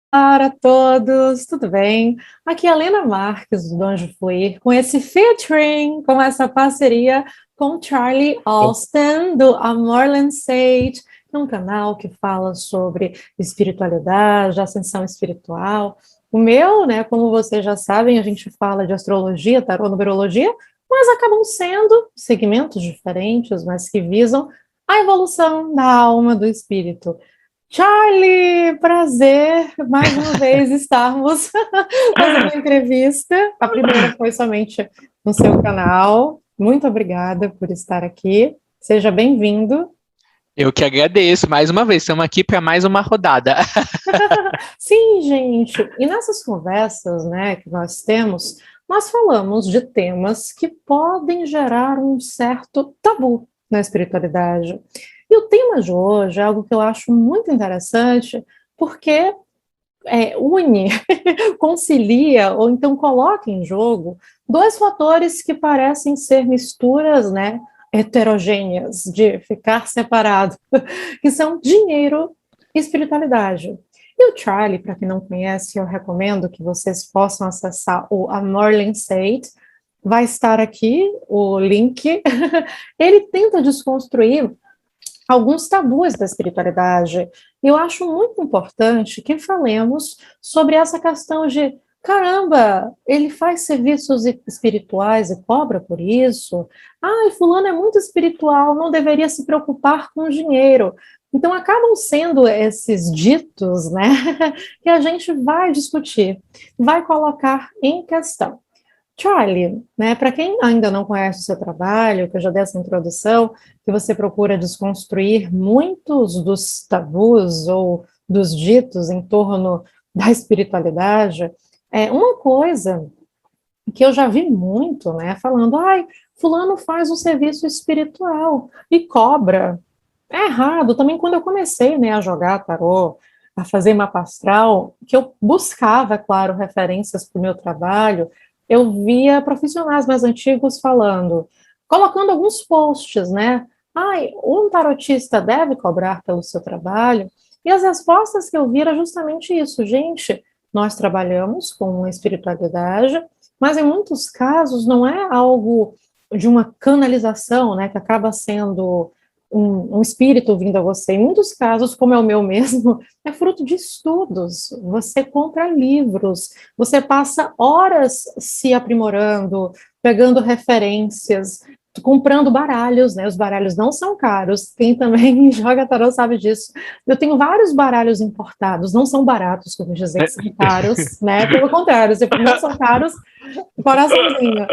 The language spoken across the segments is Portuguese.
Para todos, tudo bem? Aqui é a Lena Marques, do Anjo Fluir, com esse featuring, com essa parceria com Charlie Austin, do Amorland Sage, que é um canal que fala sobre espiritualidade, ascensão espiritual. O meu, né, como vocês já sabem, a gente fala de astrologia, tarô, numerologia, mas acabam sendo segmentos diferentes, mas que visam a evolução da alma, do espírito. Charlie, prazer mais uma vez estarmos fazendo uma entrevista. A primeira foi somente no seu canal. Muito obrigada por estar aqui. Seja bem-vindo. Eu que agradeço. Mais uma vez, estamos aqui para mais uma rodada. Sim, gente. E nessas conversas, né, que nós temos, nós falamos de temas que podem gerar um certo tabu na espiritualidade. E o tema de hoje é algo que eu acho muito interessante, porque une, concilia, ou então coloca em jogo dois fatores que parecem ser misturas, né, heterogêneas, de ficar separado, que são dinheiro e espiritualidade. E o Charlie, para quem não conhece, eu recomendo que vocês possam acessar o Amorland Sage. Vai estar aqui o link. Ele tenta desconstruir alguns tabus da espiritualidade. E eu acho muito importante que falemos sobre essa questão de, caramba, ele faz serviços espirituais e cobra por isso? Ai, fulano é muito espiritual, não deveria se preocupar com dinheiro. Então, acabam sendo esses ditos, né, que a gente vai discutir, vai colocar em questão. Charlie, né, para quem ainda não conhece o seu trabalho, que eu já dei essa introdução, que você procura desconstruir muitos dos tabus ou dos ditos em torno da espiritualidade, uma coisa que eu já vi muito, né, falando, ai, fulano faz um serviço espiritual e cobra. É errado. Também quando eu comecei, né, a jogar tarô, a fazer mapa astral, que eu buscava, é claro, referências para o meu trabalho, eu via profissionais mais antigos falando, colocando alguns posts, né? Ai, um tarotista deve cobrar pelo seu trabalho? E as respostas que eu vi era justamente isso. Gente, nós trabalhamos com espiritualidade, mas em muitos casos não é algo de uma canalização, né, que acaba sendo um espírito vindo a você. Em muitos casos, como é o meu mesmo, é fruto de estudos. Você compra livros, você passa horas se aprimorando, pegando referências, comprando baralhos, né? Os baralhos não são caros. Quem também joga tarô sabe disso. Eu tenho vários baralhos importados, não são baratos, como dizer que são caros, né? Pelo contrário, se não são caros, coraçãozinho.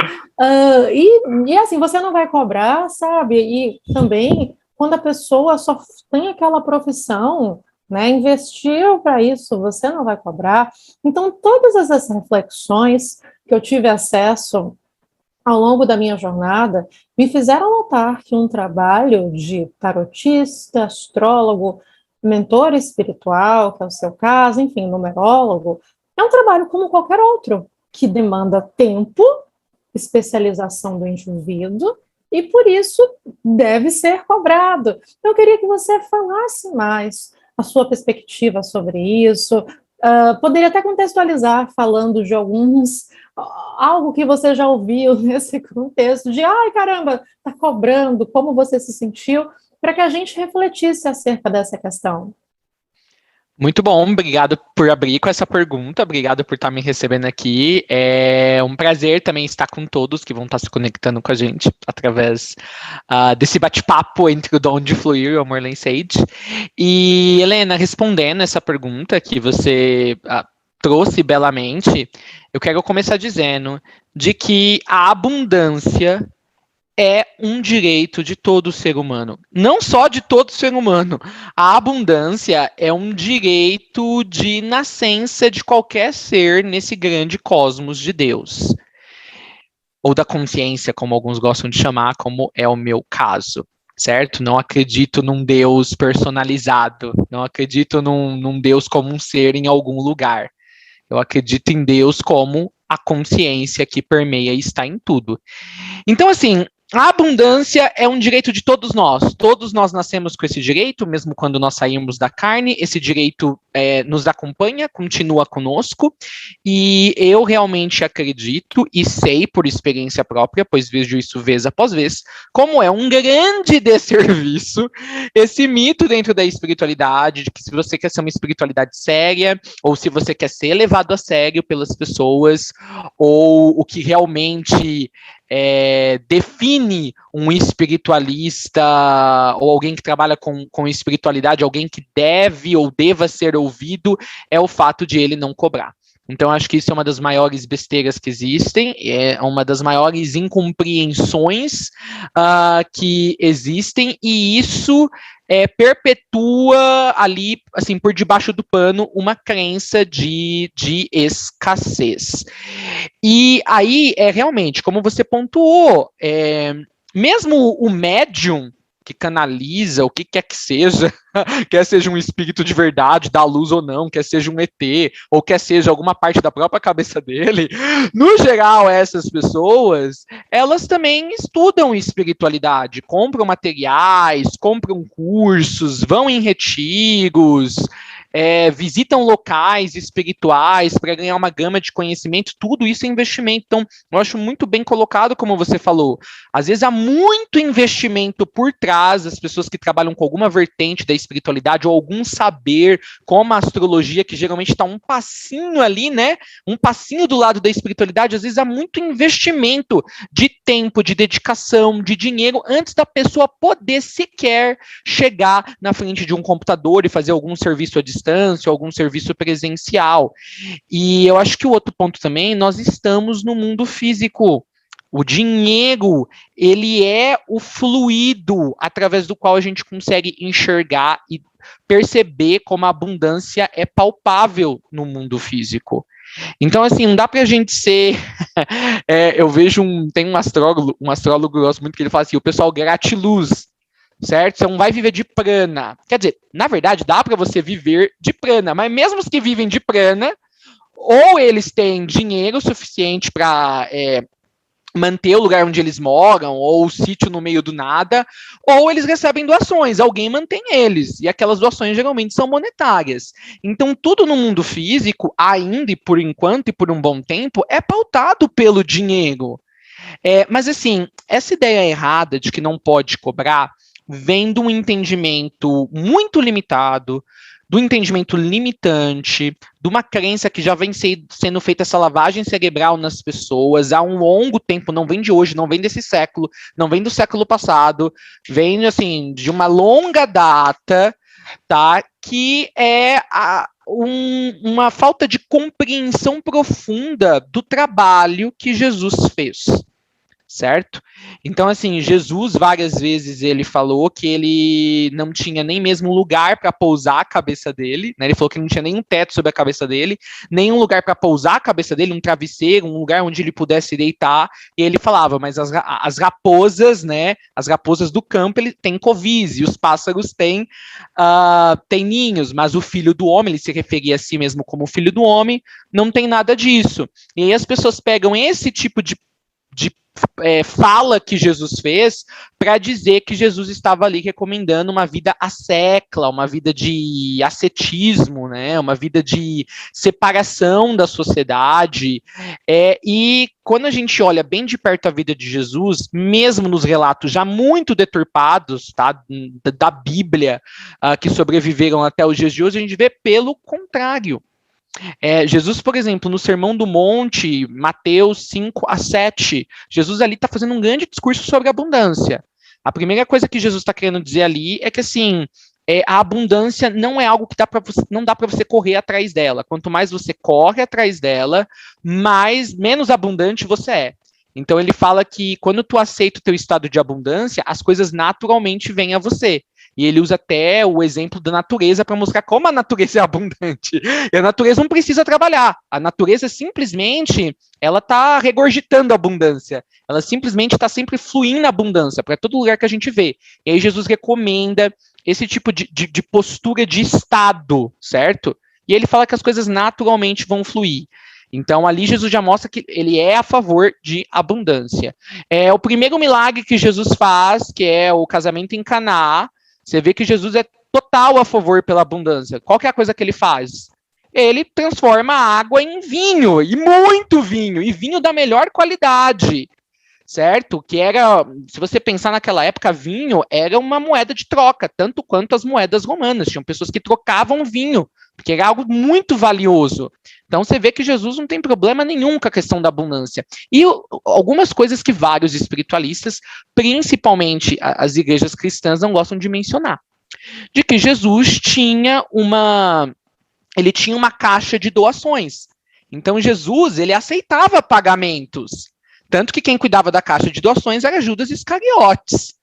E assim, você não vai cobrar, sabe? E também, quando a pessoa só tem aquela profissão, né, investiu para isso, você não vai cobrar. Então, todas essas reflexões que eu tive acesso ao longo da minha jornada me fizeram notar que um trabalho de tarotista, astrólogo, mentor espiritual, que é o seu caso, enfim, numerólogo, é um trabalho como qualquer outro. que demanda tempo, especialização do indivíduo, e por isso deve ser cobrado. Eu queria que você falasse mais a sua perspectiva sobre isso. Poderia até contextualizar falando de algo que você já ouviu nesse contexto de, ai, caramba, está cobrando, como você se sentiu, para que a gente refletisse acerca dessa questão. Muito bom, obrigado por abrir com essa pergunta, obrigado por estar me recebendo aqui. É um prazer também estar com todos que vão estar se conectando com a gente através desse bate-papo entre o Dom de Fluir e o Amorlen Sage. E, Helena, respondendo essa pergunta que você trouxe belamente, eu quero começar dizendo de que a abundância é um direito de todo ser humano. Não só de todo ser humano. A abundância é um direito de nascença de qualquer ser nesse grande cosmos de Deus. Ou da consciência, como alguns gostam de chamar, como é o meu caso. Certo? Não acredito num Deus personalizado. Não acredito num Deus como um ser em algum lugar. Eu acredito em Deus como a consciência que permeia e está em tudo. Então, assim, a abundância é um direito de todos nós. Todos nós nascemos com esse direito, mesmo quando nós saímos da carne. Esse direito nos acompanha, continua conosco. E eu realmente acredito e sei por experiência própria, pois vejo isso vez após vez, como é um grande desserviço esse mito dentro da espiritualidade, de que se você quer ser uma espiritualidade séria, ou se você quer ser levado a sério pelas pessoas, ou o que realmente define um espiritualista ou alguém que trabalha com espiritualidade, alguém que deve ou deva ser ouvido, é o fato de ele não cobrar. Então, acho que isso é uma das maiores besteiras que existem, é uma das maiores incompreensões que existem, e isso perpetua ali, assim, por debaixo do pano, uma crença de escassez. E aí, realmente, como você pontuou, mesmo o médium que canaliza, o que quer que seja, quer seja um espírito de verdade, da luz ou não, quer seja um ET, ou quer seja alguma parte da própria cabeça dele, no geral, essas pessoas, elas também estudam espiritualidade, compram materiais, compram cursos, vão em retiros, visitam locais espirituais para ganhar uma gama de conhecimento, tudo isso é investimento. Então, eu acho muito bem colocado, como você falou. Às vezes há muito investimento por trás das pessoas que trabalham com alguma vertente da espiritualidade ou algum saber, como a astrologia, que geralmente está um passinho ali, né? Um passinho do lado da espiritualidade. Às vezes há muito investimento de tempo, de dedicação, de dinheiro, antes da pessoa poder sequer chegar na frente de um computador e fazer algum serviço à distância, algum serviço presencial. E eu acho que o outro ponto também, nós estamos no mundo físico. O dinheiro, ele é o fluido através do qual a gente consegue enxergar e perceber como a abundância é palpável no mundo físico. Então, assim, não dá pra gente ser... eu vejo tem um astrólogo que eu gosto muito, que ele fala assim, o pessoal gratiluz, certo? Você não vai viver de prana. Quer dizer, na verdade, dá para você viver de prana, mas mesmo os que vivem de prana, ou eles têm dinheiro suficiente para manter o lugar onde eles moram, ou o sítio no meio do nada, ou eles recebem doações, alguém mantém eles, e aquelas doações geralmente são monetárias. Então, tudo no mundo físico, ainda e por enquanto e por um bom tempo, é pautado pelo dinheiro. Mas, assim, essa ideia errada de que não pode cobrar vem de um entendimento muito limitado, do entendimento limitante, de uma crença que já vem sendo feita essa lavagem cerebral nas pessoas há um longo tempo, não vem de hoje, não vem desse século, não vem do século passado, vem, assim, de uma longa data, tá? Que é uma falta de compreensão profunda do trabalho que Jesus fez. certo? Então, assim, Jesus várias vezes ele falou que ele não tinha nem mesmo lugar para pousar a cabeça dele, né? Ele falou que não tinha nenhum teto sobre a cabeça dele, nenhum lugar para pousar a cabeça dele, um travesseiro, um lugar onde ele pudesse deitar. E ele falava, mas as raposas, né? As raposas do campo, ele tem covis, e os pássaros têm ninhos, mas o filho do homem, ele se referia a si mesmo como filho do homem, não tem nada disso. E aí as pessoas pegam esse tipo de fala que Jesus fez para dizer que Jesus estava ali recomendando uma vida ascécula, uma vida de ascetismo, né, uma vida de separação da sociedade. E quando a gente olha bem de perto a vida de Jesus, mesmo nos relatos já muito deturpados, tá, da Bíblia, que sobreviveram até os dias de hoje, a gente vê pelo contrário. Jesus, por exemplo, no Sermão do Monte, Mateus 5-7, Jesus ali está fazendo um grande discurso sobre abundância. A primeira coisa que Jesus está querendo dizer ali é que, assim, a abundância não é algo que não dá para você correr atrás dela. Quanto mais você corre atrás dela, menos abundante você é. Então ele fala que quando tu aceita o teu estado de abundância, as coisas naturalmente vêm a você. E ele usa até o exemplo da natureza para mostrar como a natureza é abundante. E a natureza não precisa trabalhar. A natureza simplesmente, ela está regurgitando a abundância. Ela simplesmente está sempre fluindo a abundância para todo lugar que a gente vê. E aí Jesus recomenda esse tipo de postura de estado, certo? E ele fala que as coisas naturalmente vão fluir. Então, ali Jesus já mostra que ele é a favor de abundância. O primeiro milagre que Jesus faz, que é o casamento em Caná, você vê que Jesus é total a favor pela abundância. Qual que é a coisa que ele faz? Ele transforma a água em vinho, e muito vinho, e vinho da melhor qualidade, certo? Que era, se você pensar naquela época, vinho era uma moeda de troca, tanto quanto as moedas romanas. Tinham pessoas que trocavam vinho, porque era algo muito valioso. Então você vê que Jesus não tem problema nenhum com a questão da abundância. E algumas coisas que vários espiritualistas, principalmente as igrejas cristãs, não gostam de mencionar. De que Jesus tinha uma caixa de doações. Então Jesus, ele aceitava pagamentos. Tanto que quem cuidava da caixa de doações era Judas Iscariotes,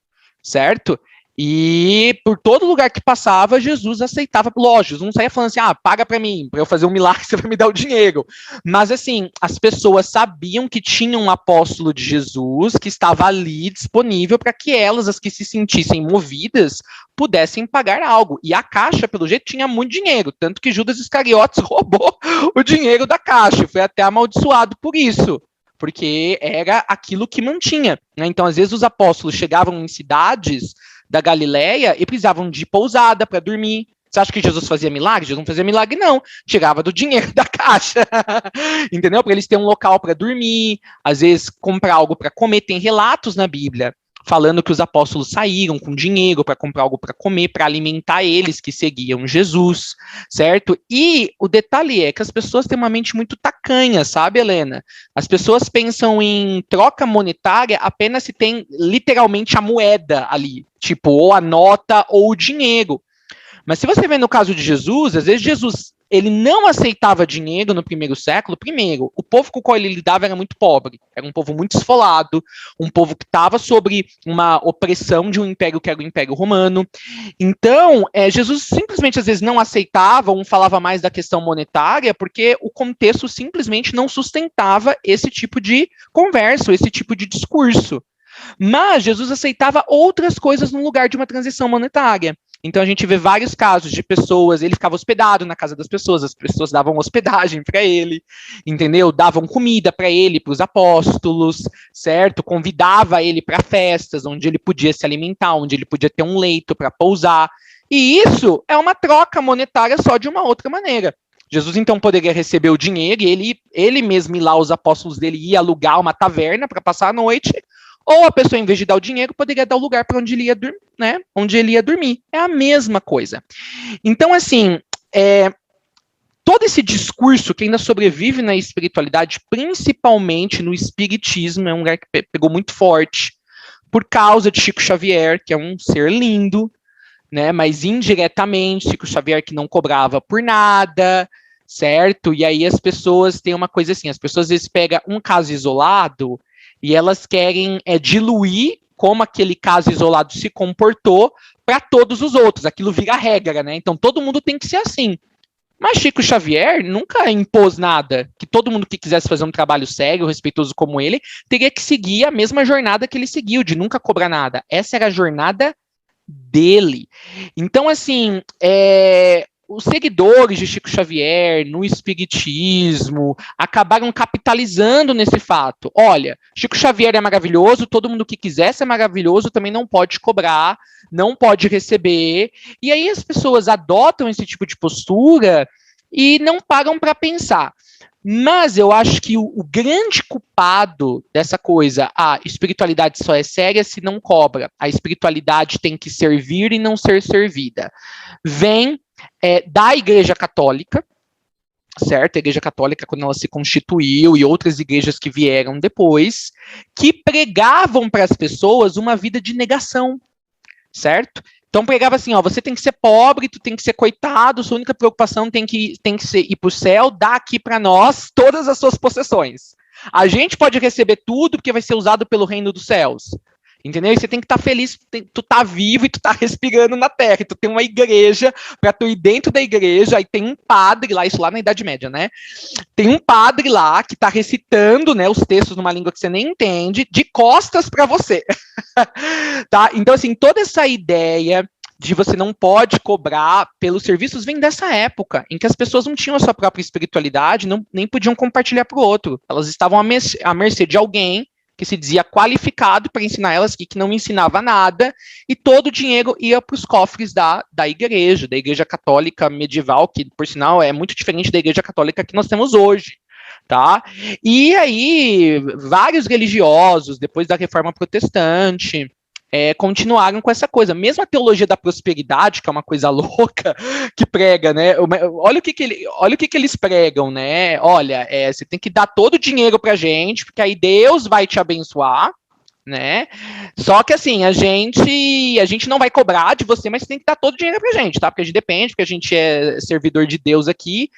certo? E por todo lugar que passava, Jesus aceitava. Lógico, não saía falando assim, paga para mim, para eu fazer um milagre, você vai me dar o dinheiro. Mas assim, as pessoas sabiam que tinha um apóstolo de Jesus que estava ali disponível para que elas, as que se sentissem movidas, pudessem pagar algo. E a caixa, pelo jeito, tinha muito dinheiro, tanto que Judas Iscariotes roubou o dinheiro da caixa, foi até amaldiçoado por isso, porque era aquilo que mantinha, né? Então, às vezes, os apóstolos chegavam em cidades da Galileia e precisavam de pousada para dormir. Você acha que Jesus fazia milagre? Jesus não fazia milagre, não. Tirava do dinheiro da caixa, entendeu? Para eles terem um local para dormir, às vezes comprar algo para comer. Tem relatos na Bíblia falando que os apóstolos saíram com dinheiro para comprar algo para comer, para alimentar eles que seguiam Jesus, certo? E o detalhe é que as pessoas têm uma mente muito tacanha, sabe, Helena? As pessoas pensam em troca monetária apenas se tem literalmente a moeda ali, tipo, ou a nota ou o dinheiro. Mas se você vê no caso de Jesus, às vezes Jesus, ele não aceitava dinheiro no primeiro século. Primeiro, o povo com o qual ele lidava era muito pobre, era um povo muito esfolado, um povo que estava sobre uma opressão de um império que era o Império Romano. Então, Jesus simplesmente às vezes não aceitava, falava mais da questão monetária, porque o contexto simplesmente não sustentava esse tipo de conversa, esse tipo de discurso. Mas Jesus aceitava outras coisas no lugar de uma transição monetária. Então a gente vê vários casos de pessoas, ele ficava hospedado na casa das pessoas, as pessoas davam hospedagem para ele, entendeu? Davam comida para ele, para os apóstolos, certo? Convidava ele para festas, onde ele podia se alimentar, onde ele podia ter um leito para pousar. E isso é uma troca monetária só de uma outra maneira. Jesus, então, poderia receber o dinheiro e ele mesmo ir lá, os apóstolos dele, ia alugar uma taverna para passar a noite. Ou a pessoa, em vez de dar o dinheiro, poderia dar o lugar para onde ele ia dormir, né? Onde ele ia dormir. É a mesma coisa. Então, assim, todo esse discurso que ainda sobrevive na espiritualidade, principalmente no espiritismo, é um lugar que pegou muito forte, por causa de Chico Xavier, que é um ser lindo, né? Mas indiretamente, Chico Xavier que não cobrava por nada, certo? E aí as pessoas têm uma coisa assim, as pessoas às vezes pegam um caso isolado E elas querem diluir como aquele caso isolado se comportou para todos os outros. Aquilo vira regra, né? Então todo mundo tem que ser assim. Mas Chico Xavier nunca impôs nada, que todo mundo que quisesse fazer um trabalho sério, respeitoso como ele, teria que seguir a mesma jornada que ele seguiu, de nunca cobrar nada. Essa era a jornada dele. Então, assim, os seguidores de Chico Xavier no espiritismo acabaram capitalizando nesse fato. Olha, Chico Xavier é maravilhoso, todo mundo que quiser ser maravilhoso também não pode cobrar, não pode receber. E aí as pessoas adotam esse tipo de postura e não param para pensar. Mas eu acho que o grande culpado dessa coisa, a espiritualidade só é séria se não cobra, a espiritualidade tem que servir e não ser servida, vem da Igreja Católica, certo? A Igreja Católica, quando ela se constituiu, e outras igrejas que vieram depois, que pregavam para as pessoas uma vida de negação, certo? Então pregava assim, ó, você tem que ser pobre, tu tem que ser coitado, sua única preocupação tem que ser ir para o céu, dá aqui para nós todas as suas possessões. A gente pode receber tudo porque vai ser usado pelo reino dos céus. Entendeu? E você tem que estar feliz, tu tá vivo e tu tá respirando na terra, e tu tem uma igreja, para tu ir dentro da igreja, aí tem um padre lá, isso lá na Idade Média, né? Tem um padre lá que tá recitando, né, os textos numa língua que você nem entende, de costas para você. Tá? Então, assim, toda essa ideia de você não pode cobrar pelos serviços vem dessa época, em que as pessoas não tinham a sua própria espiritualidade, nem podiam compartilhar para o outro. Elas estavam à mercê de alguém que se dizia qualificado para ensinar elas, que não ensinava nada, e todo o dinheiro ia para os cofres da igreja católica medieval, que, por sinal, é muito diferente da igreja católica que nós temos hoje. Tá? E aí, vários religiosos, depois da Reforma Protestante, continuaram com essa coisa. Mesmo a teologia da prosperidade, que é uma coisa louca, que prega, né? Olha o que eles pregam, né? Olha, você tem que dar todo o dinheiro pra gente, porque aí Deus vai te abençoar, né? Só que assim, a gente não vai cobrar de você, mas você tem que dar todo o dinheiro pra gente, tá? Porque a gente depende, porque a gente é servidor de Deus aqui.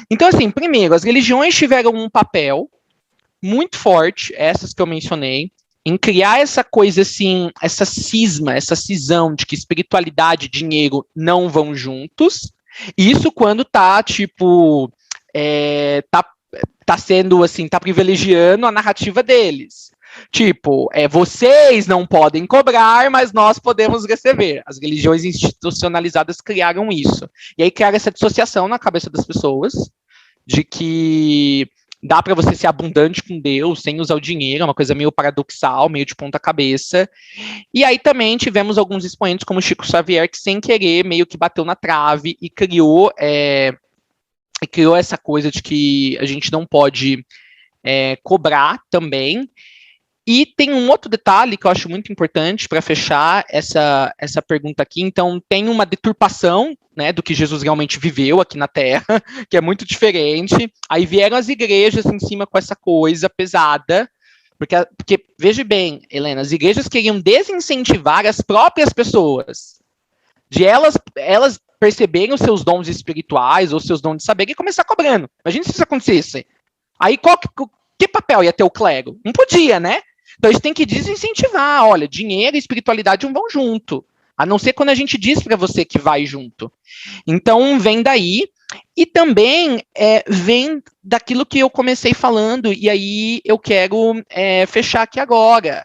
Então, assim, primeiro, as religiões tiveram um papel muito forte, essas que eu mencionei, em criar essa coisa assim, essa cisão de que espiritualidade e dinheiro não vão juntos. Isso quando tá, tipo, tá sendo assim, tá privilegiando a narrativa deles. Tipo, vocês não podem cobrar, mas nós podemos receber. As religiões institucionalizadas criaram isso. E aí criaram essa dissociação na cabeça das pessoas, de que dá para você ser abundante com Deus sem usar o dinheiro, é uma coisa meio paradoxal, meio de ponta cabeça. E aí também tivemos alguns expoentes como Chico Xavier, que sem querer meio que bateu na trave e criou essa coisa de que a gente não pode cobrar também. E tem um outro detalhe que eu acho muito importante para fechar essa pergunta aqui. Então, tem uma deturpação, né, do que Jesus realmente viveu aqui na Terra, que é muito diferente. Aí vieram as igrejas em cima com essa coisa pesada, porque veja bem, Helena, as igrejas queriam desincentivar as próprias pessoas, de elas perceberem os seus dons espirituais ou seus dons de saber e começar cobrando. Imagina se isso acontecesse. Aí que papel ia ter o clero? Não podia, né? Então, a gente tem que desincentivar. Olha, dinheiro e espiritualidade não vão junto. A não ser quando a gente diz para você que vai junto. Então, vem daí. E também vem daquilo que eu comecei falando. E aí eu quero fechar aqui agora.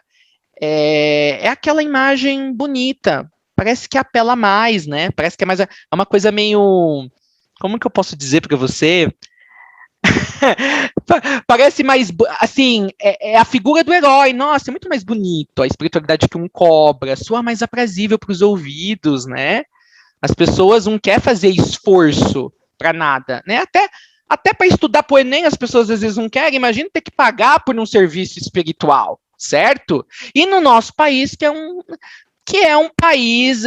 É aquela imagem bonita. Parece que apela mais, né? Parece que é mais... É uma coisa meio... Como que eu posso dizer para você? Parece mais, assim, é a figura do herói, nossa, é muito mais bonito a espiritualidade que um cobra, soa mais aprazível para os ouvidos, né? As pessoas não querem fazer esforço para nada, né? Até para estudar para o Enem as pessoas às vezes não querem, imagina ter que pagar por um serviço espiritual, certo? E no nosso país, que é um país,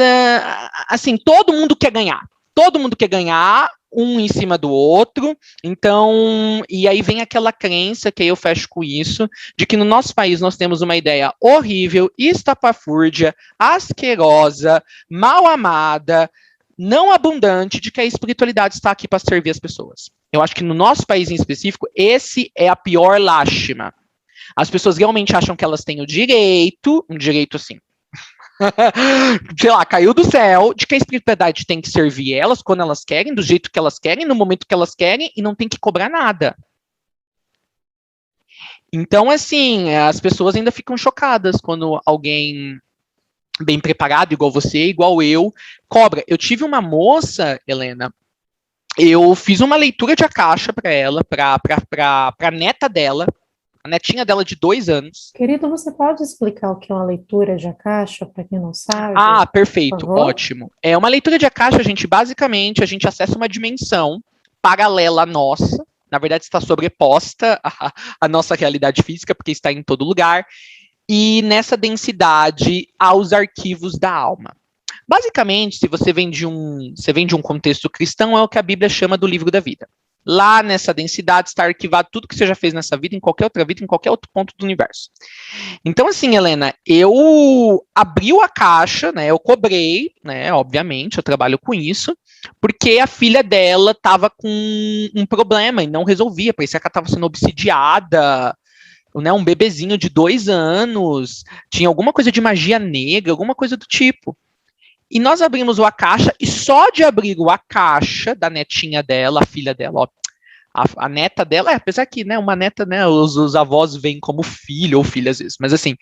assim, todo mundo quer ganhar, um em cima do outro. Então, e aí vem aquela crença, que aí eu fecho com isso, de que no nosso país nós temos uma ideia horrível, estapafúrdia, asquerosa, mal amada, não abundante, de que a espiritualidade está aqui para servir as pessoas. Eu acho que no nosso país em específico, esse é a pior lástima. As pessoas realmente acham que elas têm o direito, um direito assim, sei lá, caiu do céu, de que a espiritualidade tem que servir elas quando elas querem, do jeito que elas querem, no momento que elas querem, e não tem que cobrar nada. Então, assim, as pessoas ainda ficam chocadas quando alguém bem preparado, igual você, igual eu, cobra. Eu tive uma moça, Helena, eu fiz uma leitura de Akasha para ela, para a neta dela, a netinha dela de 2 anos. Querido, você pode explicar o que é uma leitura de Akasha, para quem não sabe? Ah, perfeito, ótimo. É uma leitura de Akasha, basicamente, a gente acessa uma dimensão paralela à nossa, na verdade está sobreposta à nossa realidade física, porque está em todo lugar, e nessa densidade aos arquivos da alma. Basicamente, se você vem de um contexto cristão, é o que a Bíblia chama do livro da vida. Lá nessa densidade está arquivado tudo que você já fez nessa vida, em qualquer outra vida, em qualquer outro ponto do universo. Então, assim, Helena, eu abri a caixa, né? Eu cobrei, né? Obviamente, eu trabalho com isso, porque a filha dela estava com um problema e não resolvia. Parecia que ela estava sendo obsidiada, né? Um bebezinho de 2 anos, tinha alguma coisa de magia negra, alguma coisa do tipo. E nós abrimos o Akasha, e só de abrir o Akasha da netinha dela, a filha dela, ó, a neta dela, apesar que, né, uma neta, né, os avós vêm como filho ou filha às vezes, mas assim,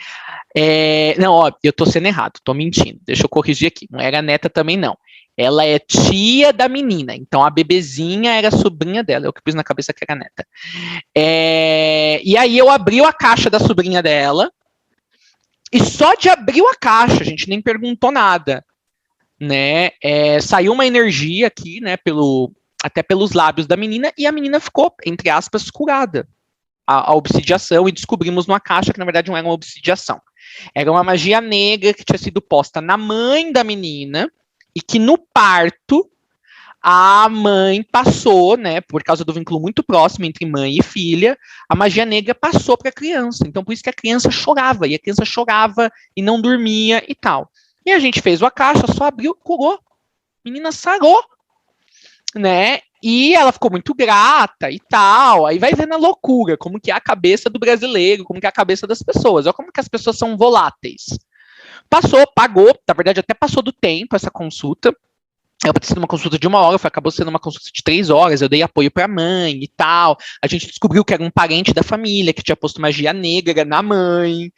não, ó, eu tô sendo errado, tô mentindo, deixa eu corrigir aqui, não era neta também não, ela é tia da menina, então a bebezinha era sobrinha dela, eu que pus na cabeça que era neta. E aí eu abri o Akasha da sobrinha dela, e só de abrir o Akasha, a gente nem perguntou nada, né, saiu uma energia aqui, né, até pelos lábios da menina, e a menina ficou, entre aspas, curada. A obsidiação, e descobrimos numa caixa que, na verdade, não era uma obsidiação. Era uma magia negra que tinha sido posta na mãe da menina, e que no parto, a mãe passou, né, por causa do vínculo muito próximo entre mãe e filha, a magia negra passou para a criança. Então, por isso que a criança chorava, e a criança chorava e não dormia e tal. E a gente fez o Akasha, só abriu, curou. A menina sarou, né? E ela ficou muito grata e tal. Aí vai vendo a loucura, como que é a cabeça do brasileiro, como que é a cabeça das pessoas. Olha como que as pessoas são voláteis. Passou, pagou, na verdade até passou do tempo essa consulta. Era para ter sido uma consulta de 1 hora, acabou sendo uma consulta de 3 horas, eu dei apoio para a mãe e tal. A gente descobriu que era um parente da família, que tinha posto magia negra na mãe,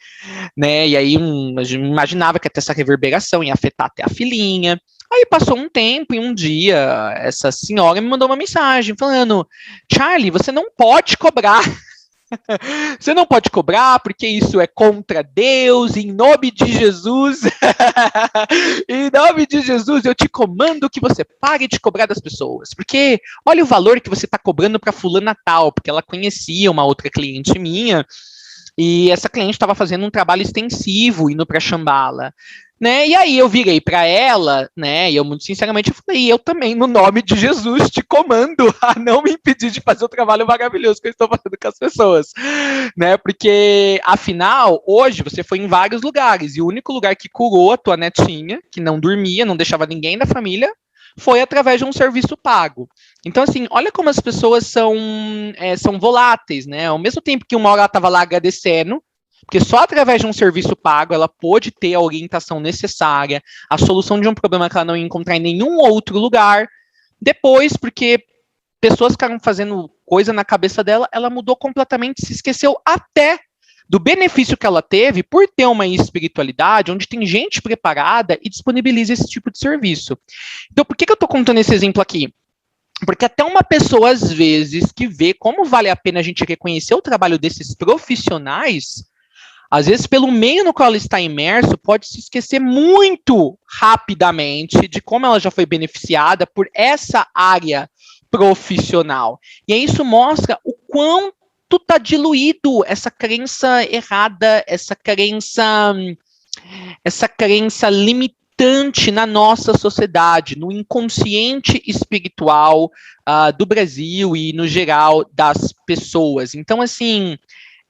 né? E aí a gente imaginava que ia ter essa reverberação, ia afetar até a filhinha. Aí passou um tempo e um dia essa senhora me mandou uma mensagem falando: Charlie, você não pode cobrar. Você não pode cobrar porque isso é contra Deus, em nome de Jesus. Em nome de Jesus, eu te comando que você pare de cobrar das pessoas. Porque olha o valor que você está cobrando para fulana tal, porque ela conhecia uma outra cliente minha, e essa cliente estava fazendo um trabalho extensivo indo para Shambhala. Né? E aí eu virei para ela, né? E eu muito sinceramente falei: eu também, no nome de Jesus, te comando a não me impedir de fazer o trabalho maravilhoso que eu estou fazendo com as pessoas, né? Porque afinal, hoje você foi em vários lugares e o único lugar que curou a tua netinha, que não dormia, não deixava ninguém da família, foi através de um serviço pago. Então, assim, olha como as pessoas são voláteis, né? Ao mesmo tempo que uma hora ela estava lá agradecendo, porque só através de um serviço pago ela pôde ter a orientação necessária, a solução de um problema que ela não ia encontrar em nenhum outro lugar. Depois, porque pessoas ficaram fazendo coisa na cabeça dela, ela mudou completamente, se esqueceu até do benefício que ela teve por ter uma espiritualidade onde tem gente preparada e disponibiliza esse tipo de serviço. Então, por que eu estou contando esse exemplo aqui? Porque até uma pessoa, às vezes, que vê como vale a pena a gente reconhecer o trabalho desses profissionais, às vezes, pelo meio no qual ela está imerso, pode se esquecer muito rapidamente de como ela já foi beneficiada por essa área profissional. E aí isso mostra o quanto está diluído essa crença errada, essa crença limitante na nossa sociedade, no inconsciente espiritual do Brasil e, no geral, das pessoas. Então, assim,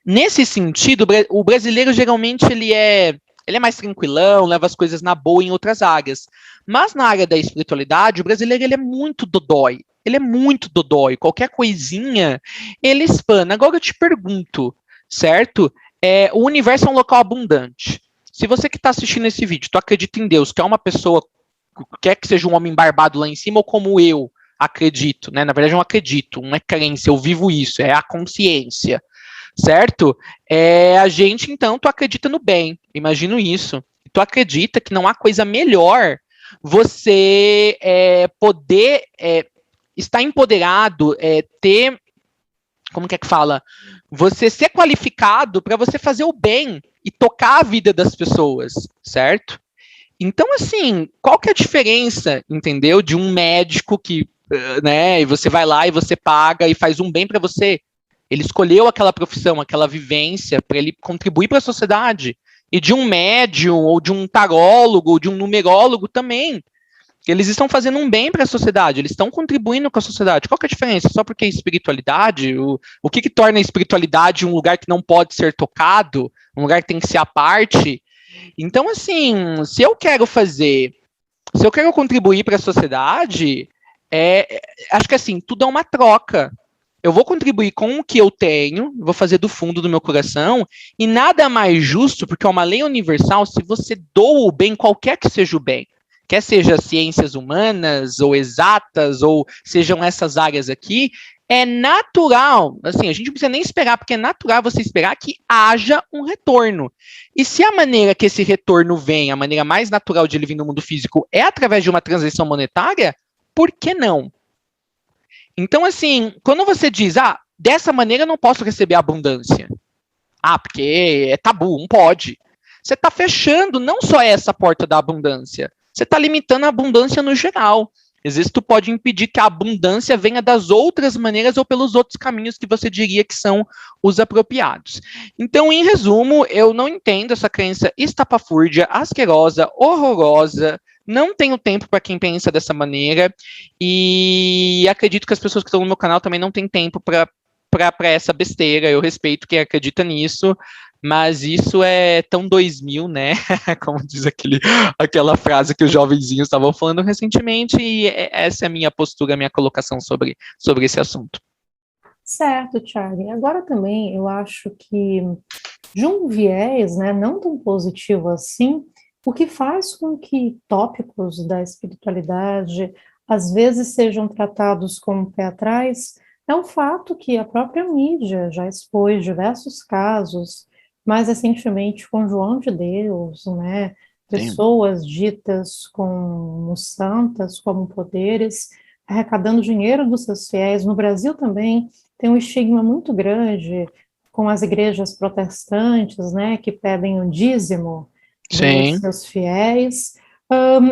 nesse sentido, o brasileiro geralmente ele é mais tranquilão, leva as coisas na boa em outras áreas. Mas na área da espiritualidade, o brasileiro ele é muito dodói. Ele é muito dodói. Qualquer coisinha, ele espana. Agora eu te pergunto, certo? O universo é um local abundante. Se você que está assistindo esse vídeo, tu acredita em Deus, que é uma pessoa, quer que seja um homem barbado lá em cima, ou como eu acredito, né? Na verdade, eu não acredito, não é crença, eu vivo isso, é a consciência, certo? A gente, então, tu acredita no bem, imagino isso. Tu acredita que não há coisa melhor você poder estar empoderado, ter, como que fala? Você ser qualificado para você fazer o bem e tocar a vida das pessoas, certo? Então, assim, qual que é a diferença, entendeu, de um médico que, né, e você vai lá e você paga e faz um bem para você? Ele escolheu aquela profissão, aquela vivência para ele contribuir para a sociedade. E de um médium, ou de um tarólogo, ou de um numerólogo também. Eles estão fazendo um bem para a sociedade, eles estão contribuindo com a sociedade. Qual que é a diferença? Só porque é espiritualidade? O que torna a espiritualidade um lugar que não pode ser tocado, um lugar que tem que ser à parte? Então, assim, se eu quero contribuir para a sociedade, acho que assim, tudo é uma troca. Eu vou contribuir com o que eu tenho, vou fazer do fundo do meu coração, e nada mais justo, porque é uma lei universal, se você doa o bem, qualquer que seja o bem, quer seja ciências humanas, ou exatas, ou sejam essas áreas aqui, é natural, assim, a gente não precisa nem esperar, porque é natural você esperar que haja um retorno. E se a maneira que esse retorno vem, a maneira mais natural de ele vir no mundo físico, é através de uma transação monetária, por que não? Então, assim, quando você diz, dessa maneira eu não posso receber abundância. Porque é tabu, não pode. Você está fechando não só essa porta da abundância, você está limitando a abundância no geral. Às vezes tu pode impedir que a abundância venha das outras maneiras ou pelos outros caminhos que você diria que são os apropriados. Então, em resumo, eu não entendo essa crença estapafúrdia, asquerosa, horrorosa. Não tenho tempo para quem pensa dessa maneira e acredito que as pessoas que estão no meu canal também não têm tempo para essa besteira. Eu respeito quem acredita nisso, mas isso é tão 2000, né? Como diz aquela frase que os jovenzinhos estavam falando recentemente, e essa é a minha postura, a minha colocação sobre esse assunto. Certo, Charlie. Agora também eu acho que de um viés, né, não tão positivo assim, o que faz com que tópicos da espiritualidade às vezes sejam tratados com o pé atrás é o fato que a própria mídia já expôs diversos casos, mais recentemente com João de Deus, né, pessoas ditas como santas, como poderes, arrecadando dinheiro dos seus fiéis. No Brasil também tem um estigma muito grande com as igrejas protestantes, né, que pedem o dízimo dos seus fiéis.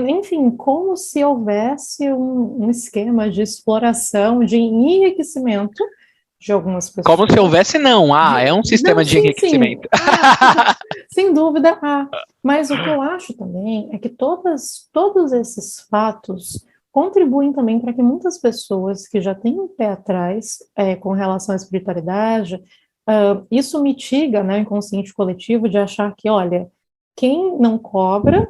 Enfim, como se houvesse um esquema de exploração, de enriquecimento de algumas pessoas. Como se houvesse, não. É um sistema de enriquecimento. Sem dúvida há. Mas o que eu acho também é que todos esses fatos contribuem também para que muitas pessoas que já têm um pé atrás com relação à espiritualidade, isso mitiga, né, o inconsciente coletivo de achar que, olha, quem não cobra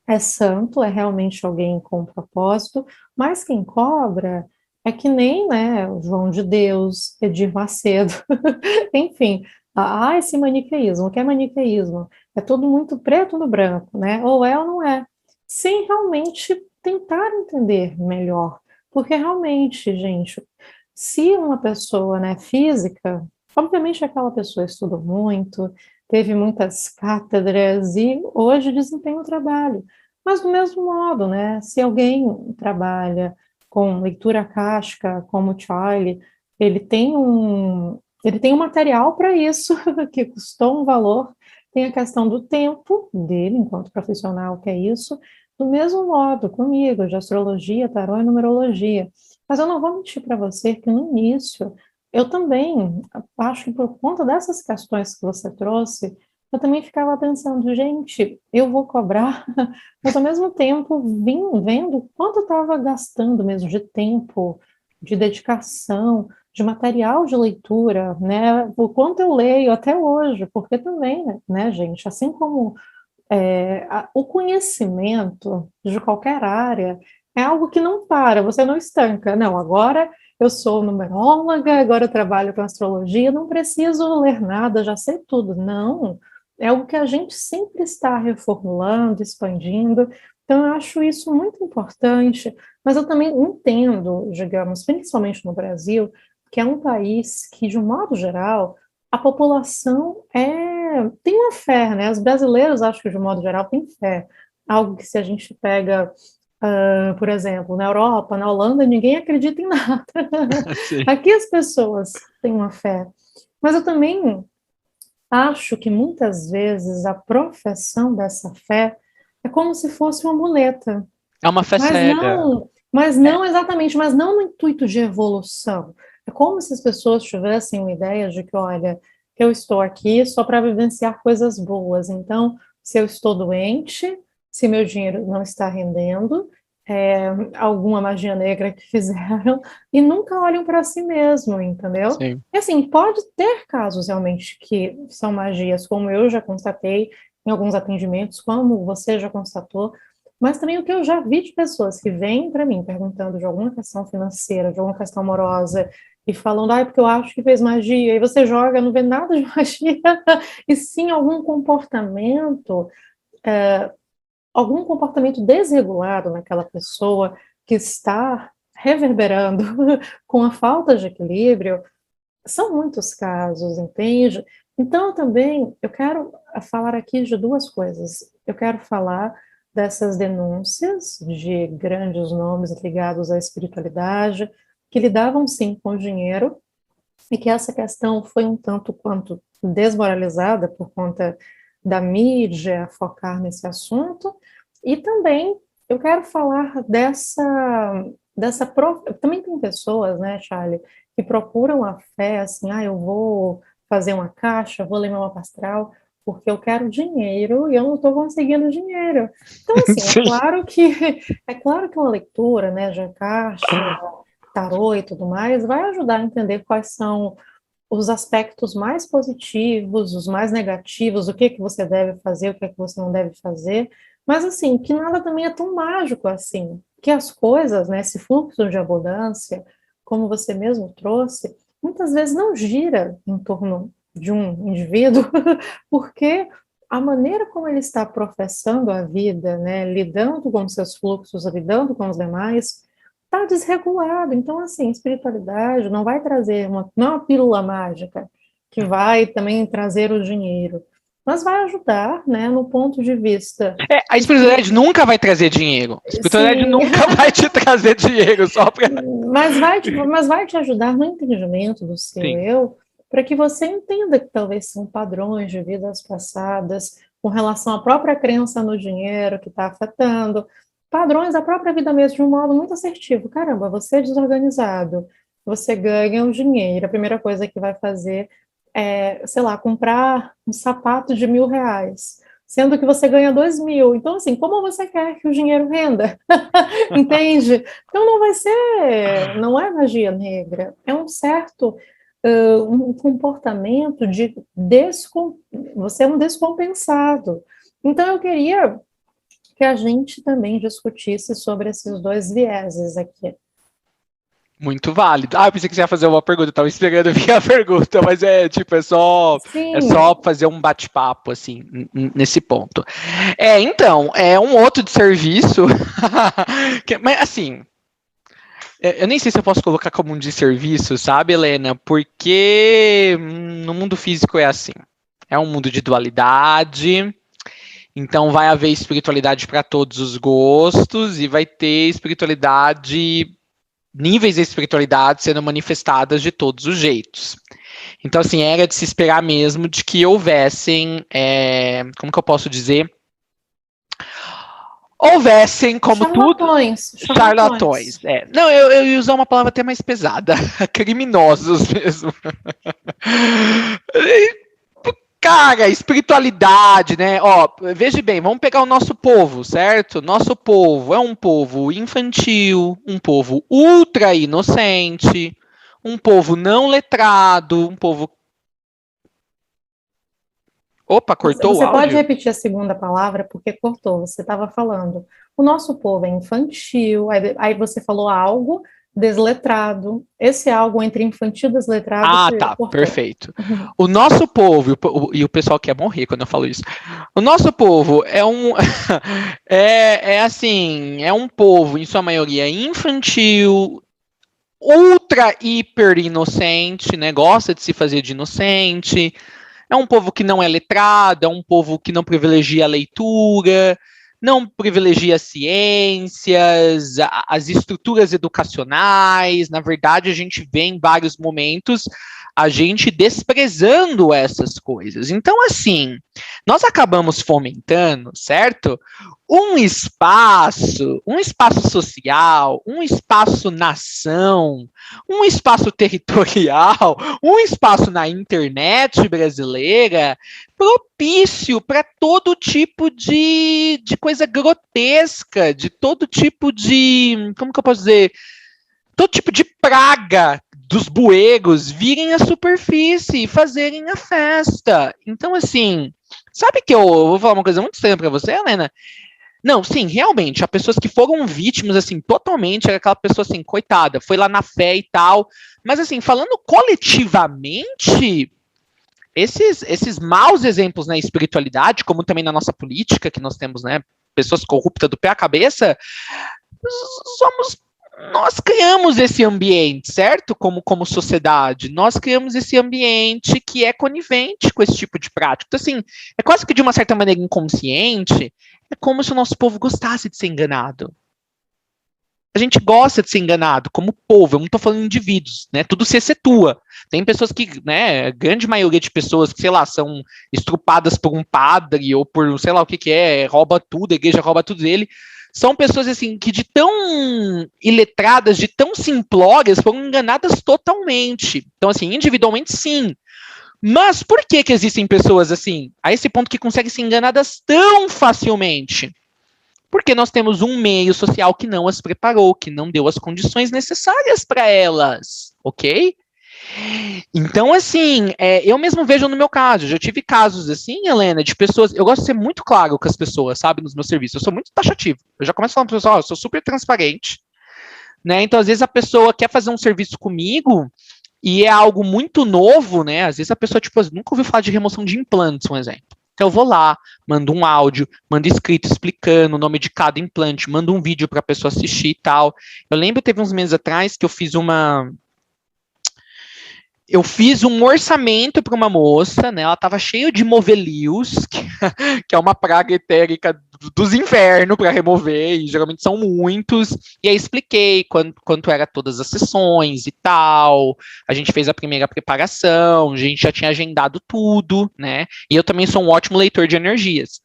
é santo, é realmente alguém com propósito, mas quem cobra é que nem, né, o João de Deus, Edir Macedo, enfim, há esse maniqueísmo. O que é maniqueísmo? É tudo muito preto no branco, né, ou é ou não é, sem realmente tentar entender melhor, porque realmente, gente, se uma pessoa, né, física, obviamente aquela pessoa estudou muito, teve muitas cátedras e hoje desempenha o trabalho. Mas do mesmo modo, né, se alguém trabalha com leitura akáshica, como o Charlie, ele tem um material para isso, que custou um valor, tem a questão do tempo dele, enquanto profissional, que é isso, do mesmo modo, comigo, de astrologia, tarô e numerologia. Mas eu não vou mentir para você que no início, eu também acho que por conta dessas questões que você trouxe, eu também ficava pensando, gente, eu vou cobrar, mas ao mesmo tempo vim vendo quanto eu estava gastando mesmo de tempo, de dedicação, de material de leitura, né? O quanto eu leio até hoje, porque também, né, gente, assim como o conhecimento de qualquer área é algo que não para, você não estanca. Não, agora eu sou numeróloga, agora eu trabalho com astrologia, não preciso ler nada, já sei tudo. Não, é algo que a gente sempre está reformulando, expandindo. Então, eu acho isso muito importante, mas eu também entendo, digamos, principalmente no Brasil, que é um país que, de um modo geral, a população tem uma fé, né? Os brasileiros, acho que, de um modo geral, têm fé. Algo que, se a gente pega, por exemplo, na Europa, na Holanda, ninguém acredita em nada. Sim. Aqui as pessoas têm uma fé. Mas eu também acho que muitas vezes a profissão dessa fé é como se fosse uma muleta, É uma fé cega. mas É, não exatamente, mas não no intuito de evolução. É como se as pessoas tivessem uma ideia de que, olha, eu estou aqui só para vivenciar coisas boas. Então, se eu estou doente, se meu dinheiro não está rendendo, alguma magia negra que fizeram, e nunca olham para si mesmo, entendeu? sim. E assim, pode ter casos realmente que são magias, como eu já constatei em alguns atendimentos, como você já constatou, mas também o que eu já vi de pessoas que vêm para mim perguntando de alguma questão financeira, de alguma questão amorosa, e falando, ah, é porque eu acho que fez magia, e você joga, não vê nada de magia, e sim algum comportamento desregulado naquela pessoa que está reverberando com a falta de equilíbrio. São muitos casos, entende? Então, também, eu quero falar aqui de duas coisas. Eu quero falar dessas denúncias de grandes nomes ligados à espiritualidade, que lidavam, sim, com dinheiro, e que essa questão foi um tanto quanto desmoralizada por conta da mídia focar nesse assunto, e também eu quero falar também tem pessoas, né, Charlie, que procuram a fé, assim, eu vou fazer uma caixa, vou ler meu mapa astral, porque eu quero dinheiro e eu não estou conseguindo dinheiro. Então, assim, é Sim. claro que é claro que uma leitura, né, de caixa, tarô e tudo mais, vai ajudar a entender quais são os aspectos mais positivos, os mais negativos, o que que você deve fazer, o que que você não deve fazer, mas assim, que nada também é tão mágico assim, que as coisas, né, esse fluxo de abundância, como você mesmo trouxe, muitas vezes não gira em torno de um indivíduo, porque a maneira como ele está professando a vida, né, lidando com seus fluxos, lidando com os demais, está desregulado. Então, assim, espiritualidade não vai trazer não é uma pílula mágica que vai também trazer o dinheiro, mas vai ajudar, né, no ponto de vista A de que, espiritualidade nunca vai trazer dinheiro. A espiritualidade sim, nunca vai te trazer dinheiro, só pra. mas vai te ajudar no entendimento do seu Sim. eu, para que você entenda que talvez são padrões de vidas passadas com relação à própria crença no dinheiro que está afetando, padrões da própria vida mesmo de um modo muito assertivo. Caramba, você é desorganizado, você ganha o dinheiro, a primeira coisa que vai fazer é, sei lá, comprar um sapato de R$ 1.000, sendo que você ganha 2.000. Então, assim, como você quer que o dinheiro renda? Entende? Então não é magia negra, é um certo um comportamento você é um descompensado. Então eu queria que a gente também discutisse sobre esses dois vieses aqui. Muito válido. Eu pensei que você ia fazer uma pergunta, eu tava esperando vir a pergunta, mas é Sim, só fazer um bate-papo, assim, nesse ponto. Então, é um outro de serviço, mas assim, eu nem sei se eu posso colocar como um de serviço, sabe, Helena? Porque no mundo físico é assim. É um mundo de dualidade, então vai haver espiritualidade para todos os gostos e vai ter espiritualidade, níveis de espiritualidade sendo manifestadas de todos os jeitos. Então, assim, era de se esperar mesmo de que houvessem, como que eu posso dizer? Houvessem, como tudo, charlatões, charlatões. charlatões. Não, eu ia usar uma palavra até mais pesada. Criminosos mesmo. Cara, espiritualidade, né? Ó, veja bem, vamos pegar o nosso povo, certo? Nosso povo é um povo infantil, um povo ultra inocente, um povo não letrado, um povo. Opa, cortou o Você pode áudio? repetir a segunda palavra, porque cortou, você estava falando. O nosso povo é infantil, aí você falou algo desletrado. Esse algo entre infantil e desletrado. Ah, tá, perfeito. O nosso povo, e o pessoal quer morrer quando eu falo isso, o nosso povo é um, assim, é um povo, em sua maioria, infantil, ultra, hiper inocente, né, gosta de se fazer de inocente, é um povo que não é letrado, é um povo que não privilegia a leitura, não privilegia as ciências, as estruturas educacionais. Na verdade, a gente vê em vários momentos a gente desprezando essas coisas. Então, assim, nós acabamos fomentando, certo? Um espaço social, um espaço nação, um espaço territorial, um espaço na internet brasileira propício para todo tipo de coisa grotesca, de todo tipo de, como que eu posso dizer, todo tipo de praga dos bueiros virem à superfície e fazerem a festa. Então, assim, sabe que eu vou falar uma coisa muito estranha para você, Helena? Não, sim, realmente, há pessoas que foram vítimas, assim, totalmente, era aquela pessoa, assim, coitada, foi lá na fé e tal, mas, assim, falando coletivamente, esses maus exemplos na espiritualidade, como também na nossa política, que nós temos, né, pessoas corruptas do pé à cabeça, somos nós criamos esse ambiente, certo? Como sociedade, nós criamos esse ambiente que é conivente com esse tipo de prática. Então, assim, é quase que de uma certa maneira inconsciente, é como se o nosso povo gostasse de ser enganado. A gente gosta de ser enganado, como povo, eu não estou falando de indivíduos, né? Tudo se excetua. Tem pessoas que, né, grande maioria de pessoas que, sei lá, são estrupadas por um padre ou por, sei lá o que é, rouba tudo, a igreja rouba tudo dele. São pessoas, assim, que de tão iletradas, de tão simplórias, foram enganadas totalmente. Então, assim, individualmente, sim. Mas por que existem pessoas, assim, a esse ponto que conseguem ser enganadas tão facilmente? Porque nós temos um meio social que não as preparou, que não deu as condições necessárias para elas, ok? Então, assim, eu mesmo vejo no meu caso, já tive casos assim, Helena, de pessoas, eu gosto de ser muito claro com as pessoas, sabe, nos meus serviços, eu sou muito taxativo, eu já começo falando para o pessoal, eu sou super transparente, né, então às vezes a pessoa quer fazer um serviço comigo e é algo muito novo, né, às vezes a pessoa, tipo, nunca ouviu falar de remoção de implantes, um exemplo. Então eu vou lá, mando um áudio, mando escrito explicando o nome de cada implante, mando um vídeo para a pessoa assistir e tal. Eu lembro, teve uns meses atrás que eu fiz um orçamento para uma moça, né? Ela estava cheia de movelios, que é uma praga etérica dos infernos para remover, e geralmente são muitos. E aí expliquei quanto era todas as sessões e tal. A gente fez a primeira preparação, a gente já tinha agendado tudo, né? E eu também sou um ótimo leitor de energias.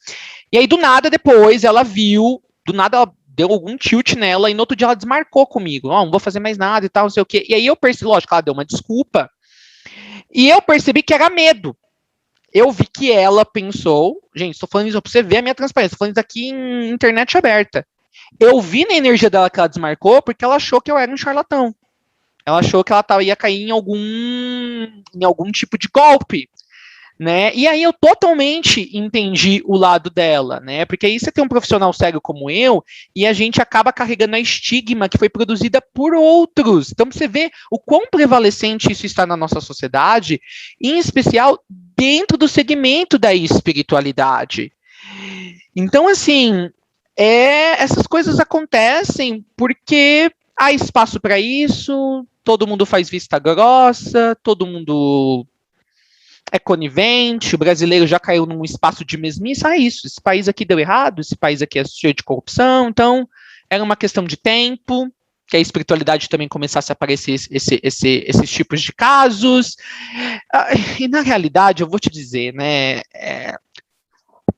E aí, do nada, depois, ela viu, do nada ela deu algum tilt nela, e no outro dia ela desmarcou comigo. Não vou fazer mais nada e tal, não sei o quê. E aí eu percebi, lógico, ela deu uma desculpa, e eu percebi que era medo. Eu vi que ela pensou, gente, estou falando isso para você ver a minha transparência, estou falando isso aqui em internet aberta. Eu vi na energia dela que ela desmarcou porque ela achou que eu era um charlatão. Ela achou que ela ia cair em algum tipo de golpe, né? E aí eu totalmente entendi o lado dela, né? Porque aí você tem um profissional cego como eu e a gente acaba carregando a estigma que foi produzida por outros. Então você vê o quão prevalecente isso está na nossa sociedade, em especial dentro do segmento da espiritualidade. Então, assim, essas coisas acontecem porque há espaço para isso, todo mundo faz vista grossa, todo mundo é conivente, o brasileiro já caiu num espaço de mesmice, isso, esse país aqui deu errado, esse país aqui é cheio de corrupção, então era uma questão de tempo, que a espiritualidade também começasse a aparecer esses tipos de casos, e na realidade, eu vou te dizer, né,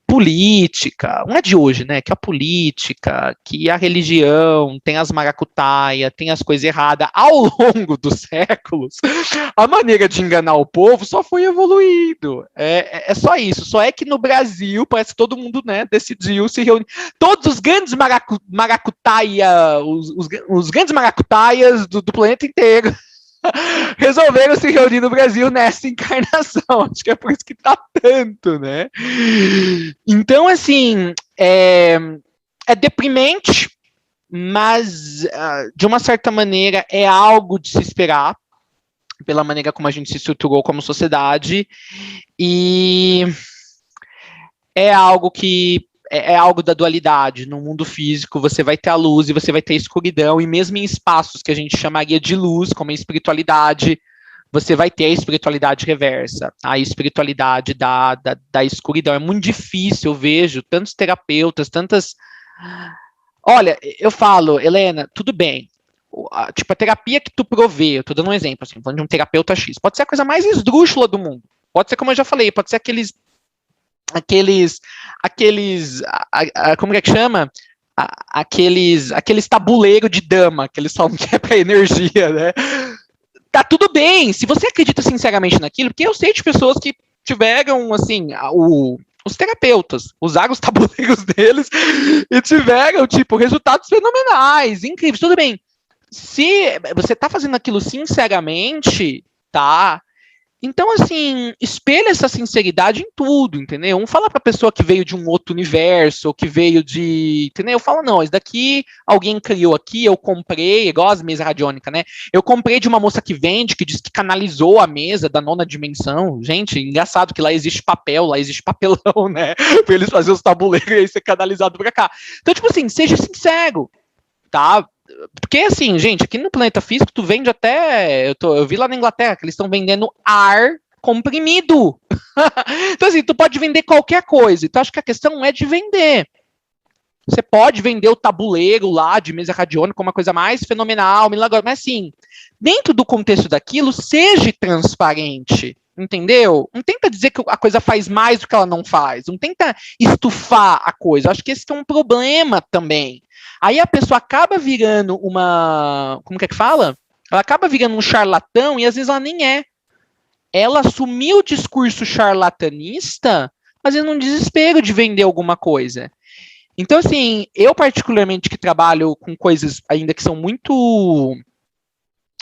política, não é de hoje, né, que a política, que a religião, tem as maracutaia, tem as coisas erradas, ao longo dos séculos, a maneira de enganar o povo só foi evoluindo, é só isso, só é que no Brasil, parece que todo mundo, né, decidiu se reunir, todos os grandes maracutaia, os grandes maracutaias do planeta inteiro, resolveram se reunir no Brasil nessa encarnação. Acho que é por isso que tá tanto, né? Então, assim, é deprimente, mas, de uma certa maneira, é algo de se esperar, pela maneira como a gente se estruturou como sociedade, e é algo que é algo da dualidade. No mundo físico, você vai ter a luz e você vai ter a escuridão, e mesmo em espaços que a gente chamaria de luz, como a espiritualidade, você vai ter a espiritualidade reversa, a espiritualidade da escuridão. É muito difícil, eu vejo tantos terapeutas, tantas... Olha, eu falo, Helena, tudo bem, tipo, a terapia que tu provê, eu tô dando um exemplo, assim, falando de um terapeuta X, pode ser a coisa mais esdrúxula do mundo, pode ser, como eu já falei, pode ser aqueles, como é que chama? Aqueles tabuleiro de dama, que eles falam que é pra energia, né? Tá tudo bem, se você acredita sinceramente naquilo, porque eu sei de pessoas que tiveram, assim, os terapeutas usaram os tabuleiros deles e tiveram, tipo, resultados fenomenais, incríveis, tudo bem. Se você tá fazendo aquilo sinceramente, tá? Então, assim, espelha essa sinceridade em tudo, entendeu? Não fala pra pessoa que veio de um outro universo, ou que veio de... Entendeu? Fala, não, isso daqui alguém criou aqui, eu comprei, igual as mesas radiônicas, né? Eu comprei de uma moça que vende, que disse que canalizou a mesa da nona dimensão. Gente, engraçado que lá existe papel, lá existe papelão, né? Pra eles fazerem os tabuleiros e aí ser canalizado pra cá. Então, tipo assim, seja sincero, tá? Porque, assim, gente, aqui no planeta físico, tu vende até... Eu vi lá na Inglaterra que eles estão vendendo ar comprimido. Então, assim, tu pode vender qualquer coisa. Então, acho que a questão não é de vender. Você pode vender o tabuleiro lá de mesa radiônica como uma coisa mais fenomenal, milagrosa. Mas, assim, dentro do contexto daquilo, seja transparente. Entendeu? Não tenta dizer que a coisa faz mais do que ela não faz. Não tenta estufar a coisa. Acho que esse é um problema também. Aí a pessoa acaba virando uma... Como que é que fala? Ela acaba virando um charlatão e às vezes ela nem é. Ela assumiu o discurso charlatanista, mas é num desespero de vender alguma coisa. Então, assim, eu particularmente que trabalho com coisas ainda que são muito...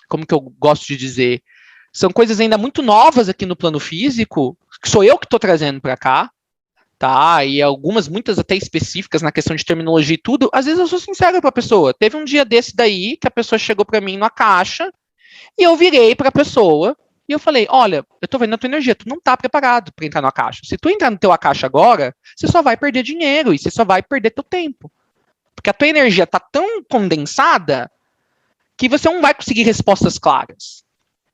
Como que eu gosto de dizer? São coisas ainda muito novas aqui no plano físico, que sou eu que estou trazendo para cá, tá? E algumas, muitas até específicas na questão de terminologia e tudo. Às vezes eu sou sincero para a pessoa. Teve um dia desse daí que a pessoa chegou para mim na caixa e eu virei para a pessoa e eu falei: olha, eu tô vendo a tua energia, tu não tá preparado para entrar na caixa. Se tu entrar no teu caixa agora, você só vai perder dinheiro e você só vai perder teu tempo. Porque a tua energia tá tão condensada que você não vai conseguir respostas claras.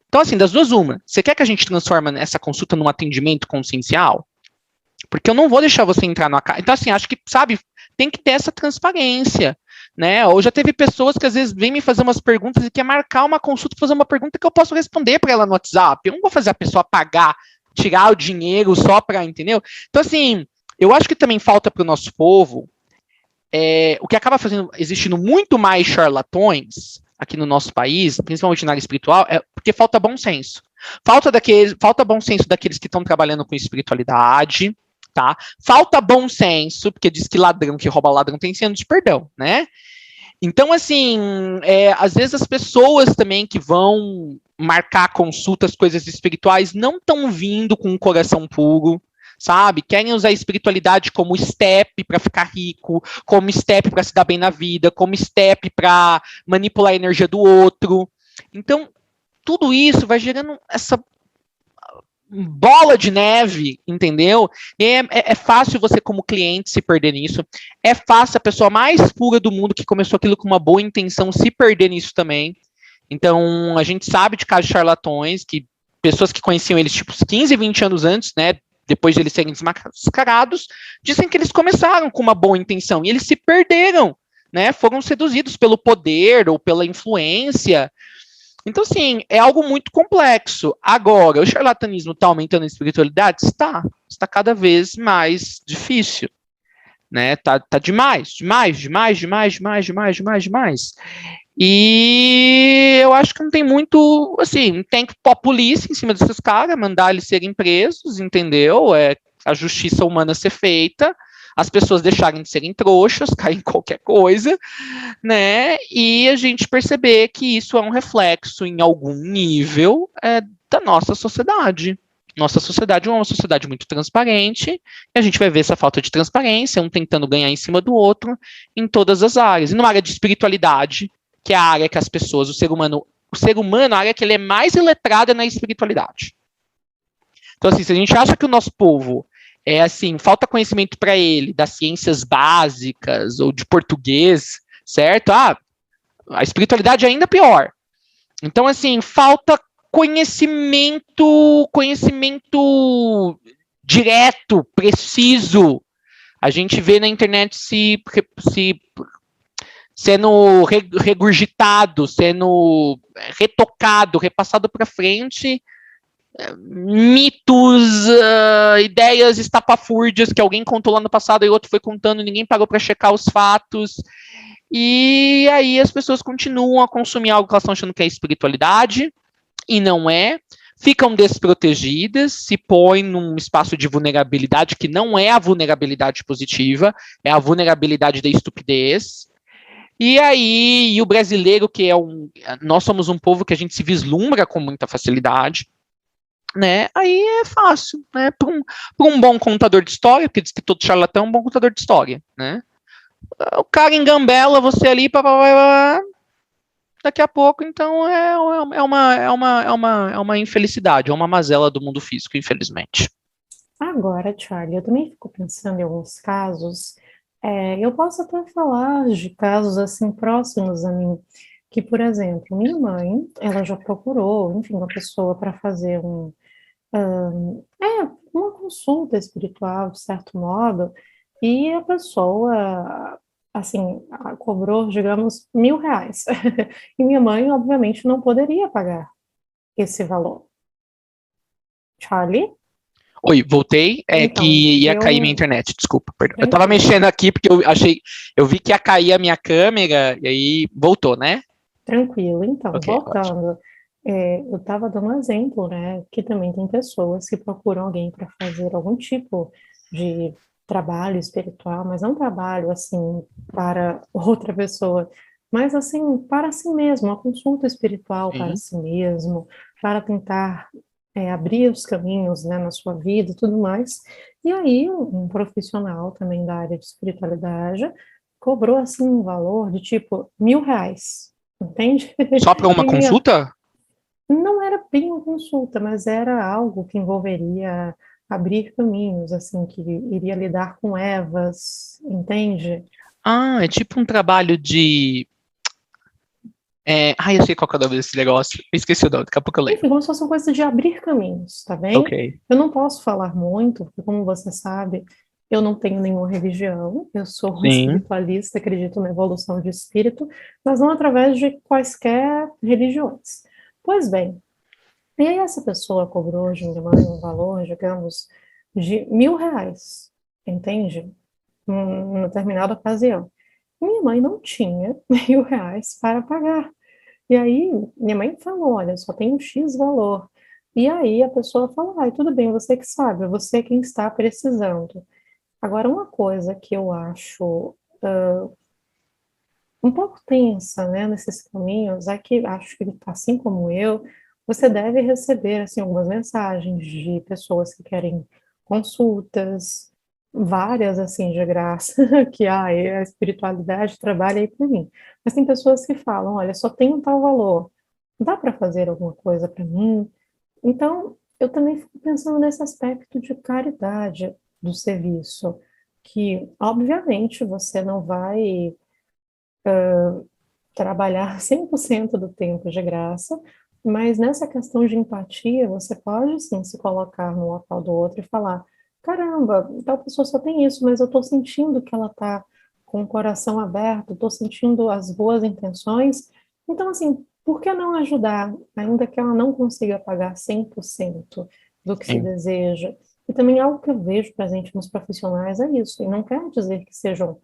Então, assim, das duas, uma. Você quer que a gente transforme essa consulta num atendimento consciencial? Porque eu não vou deixar você entrar na casa. Então, assim, acho que, sabe, tem que ter essa transparência, né? Ou já teve pessoas que às vezes vêm me fazer umas perguntas e quer marcar uma consulta, fazer uma pergunta que eu posso responder para ela no WhatsApp. Eu não vou fazer a pessoa pagar, tirar o dinheiro só para, entendeu? Então, assim, eu acho que também falta para o nosso povo, o que acaba existindo muito mais charlatões aqui no nosso país, principalmente na área espiritual, é porque falta bom senso. Falta bom senso daqueles que estão trabalhando com espiritualidade, tá? Falta bom senso, porque diz que ladrão que rouba ladrão tem 100 anos de perdão, né? Então, assim, às vezes as pessoas também que vão marcar consultas, coisas espirituais, não estão vindo com um coração puro, sabe? Querem usar a espiritualidade como step para ficar rico, como step para se dar bem na vida, como step para manipular a energia do outro. Então, tudo isso vai gerando essa bola de neve, entendeu? E é fácil você, como cliente, se perder nisso. É fácil a pessoa mais pura do mundo que começou aquilo com uma boa intenção se perder nisso também. Então, a gente sabe de casos de charlatões, que pessoas que conheciam eles, tipo, 15, 20 anos antes, né, depois de eles serem desmascarados, dizem que eles começaram com uma boa intenção e eles se perderam, né? Foram seduzidos pelo poder ou pela influência. Então, assim, é algo muito complexo. Agora, o charlatanismo está aumentando a espiritualidade? Está cada vez mais difícil, né? Tá demais. E eu acho que não tem muito, assim, tem que pôr a polícia em cima desses caras, mandar eles serem presos, entendeu? A justiça humana ser feita, as pessoas deixarem de serem trouxas, cair em qualquer coisa, né? E a gente perceber que isso é um reflexo, em algum nível, da nossa sociedade. Nossa sociedade é uma sociedade muito transparente, e a gente vai ver essa falta de transparência, um tentando ganhar em cima do outro, em todas as áreas. E numa área de espiritualidade, que é a área que as pessoas, o ser humano, a área que ele é mais iletrado é na espiritualidade. Então, assim, se a gente acha que o nosso povo é assim, falta conhecimento para ele das ciências básicas ou de português, certo? A espiritualidade é ainda pior. Então, assim, falta conhecimento direto, preciso. A gente vê na internet se sendo regurgitado, sendo retocado, repassado para frente, mitos, ideias estapafúrdias que alguém contou lá no passado e outro foi contando, ninguém parou para checar os fatos. E aí as pessoas continuam a consumir algo que elas estão achando que é espiritualidade, e não é, ficam desprotegidas, se põem num espaço de vulnerabilidade que não é a vulnerabilidade positiva, é a vulnerabilidade da estupidez. E aí, e o brasileiro, nós somos um povo que a gente se vislumbra com muita facilidade, né? Aí é fácil, né? Para um bom contador de história, porque diz que todo charlatão é um bom contador de história, né? O cara engambela você ali, daqui a pouco, então é uma infelicidade, é uma mazela do mundo físico, infelizmente. Agora, Charlie, eu também fico pensando em alguns casos, eu posso até falar de casos assim próximos a mim, que, por exemplo, minha mãe, ela já procurou, enfim, uma pessoa para fazer uma consulta espiritual, de certo modo, e a pessoa, assim, cobrou, digamos, R$ 1.000. E minha mãe, obviamente, não poderia pagar esse valor. Charlie? Oi, voltei, Então, que ia cair minha internet, desculpa, perdão. Eu tava mexendo aqui porque eu vi que ia cair a minha câmera, e aí voltou, né? tranquilo. Então, Ok, ótimo. voltando, eu estava dando um exemplo, né, que também tem pessoas que procuram alguém para fazer algum tipo de trabalho espiritual, mas não trabalho assim para outra pessoa, mas assim para si mesmo, uma consulta espiritual para Sim. si mesmo, para tentar abrir os caminhos, né, na sua vida e tudo mais. E aí, um profissional também da área de espiritualidade cobrou assim um valor de tipo R$ 1.000, entende? Só para uma E minha, consulta? não era bem uma consulta, mas era algo que envolveria abrir caminhos, assim, que iria lidar com Evas, entende? É tipo um trabalho de. Eu sei qual que é o nome desse negócio. Eu esqueci o nome, daqui a pouco eu lembro. Enfim, como se fosse uma coisa de abrir caminhos, tá Ok. bem? Eu não posso falar muito, porque como você sabe, eu não tenho nenhuma religião, eu sou um Sim. espiritualista, acredito na evolução de espírito, mas não através de quaisquer religiões. Pois bem, e aí essa pessoa cobrou de minha mãe um valor, digamos, de R$ 1.000, entende? Numa determinada ocasião. Minha mãe não tinha R$ 1.000 para pagar. E aí minha mãe falou, olha, só tem um X valor. E aí a pessoa falou, ai, tudo bem, você que sabe, é você quem está precisando. Agora, uma coisa que eu acho um pouco tensa, né, nesses caminhos, é que acho que assim como eu, você deve receber assim algumas mensagens de pessoas que querem consultas, várias assim de graça, que a espiritualidade trabalha aí por mim. Mas tem pessoas que falam, olha, só tem um tal valor, dá para fazer alguma coisa para mim? Então, eu também fico pensando nesse aspecto de caridade do serviço, que obviamente você não vai trabalhar 100% do tempo de graça, mas nessa questão de empatia, você pode sim se colocar no local do outro e falar: caramba, tal pessoa só tem isso, mas eu estou sentindo que ela está com o coração aberto, estou sentindo as boas intenções. Então, assim, por que não ajudar, ainda que ela não consiga pagar 100% do que se Sim. deseja? E também algo que eu vejo presente nos profissionais é isso, e não quer dizer que sejam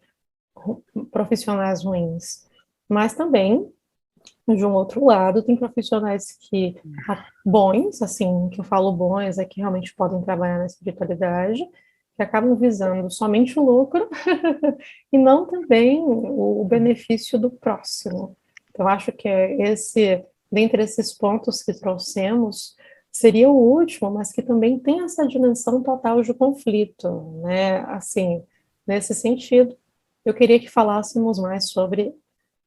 profissionais ruins, mas também, de um outro lado, tem profissionais que bons, assim, que eu falo bons, é que realmente podem trabalhar na espiritualidade, que acabam visando somente o lucro e não também o benefício do próximo. Então, eu acho que dentre esses pontos que trouxemos, seria o último, mas que também tem essa dimensão total de conflito, né? Assim, nesse sentido, eu queria que falássemos mais sobre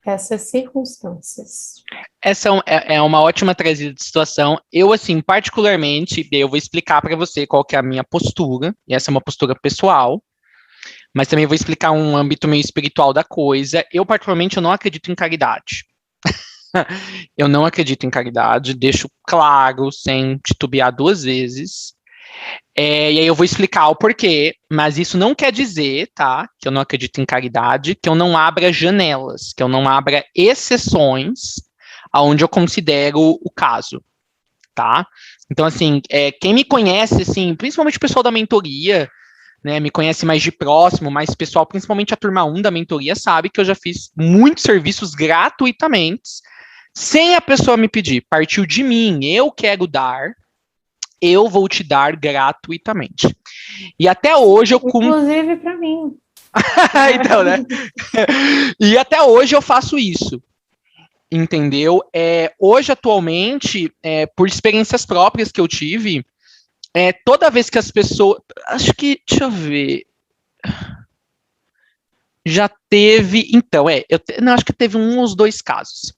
essas circunstâncias. Essa é uma ótima trazida de situação. Eu, assim, particularmente, eu vou explicar para você qual que é a minha postura, e essa é uma postura pessoal, mas também vou explicar um âmbito meio espiritual da coisa. Eu, particularmente, eu não acredito em caridade. Eu não acredito em caridade, deixo claro, sem titubear duas vezes. E aí eu vou explicar o porquê, mas isso não quer dizer, tá, que eu não acredito em caridade, que eu não abra janelas, que eu não abra exceções aonde eu considero o caso, tá? Então, assim, quem me conhece, assim, principalmente o pessoal da mentoria, né, me conhece mais de próximo, mais pessoal, principalmente a turma 1 da mentoria, sabe que eu já fiz muitos serviços gratuitamente, sem a pessoa me pedir. Partiu de mim, eu quero dar, eu vou te dar gratuitamente. E até hoje eu... Inclusive para mim. Então, né? E até hoje eu faço isso. Entendeu? Hoje, atualmente, por experiências próprias que eu tive, toda vez que as pessoas... Acho que... Deixa eu ver... Já teve... Então, não, acho que teve um ou dois casos.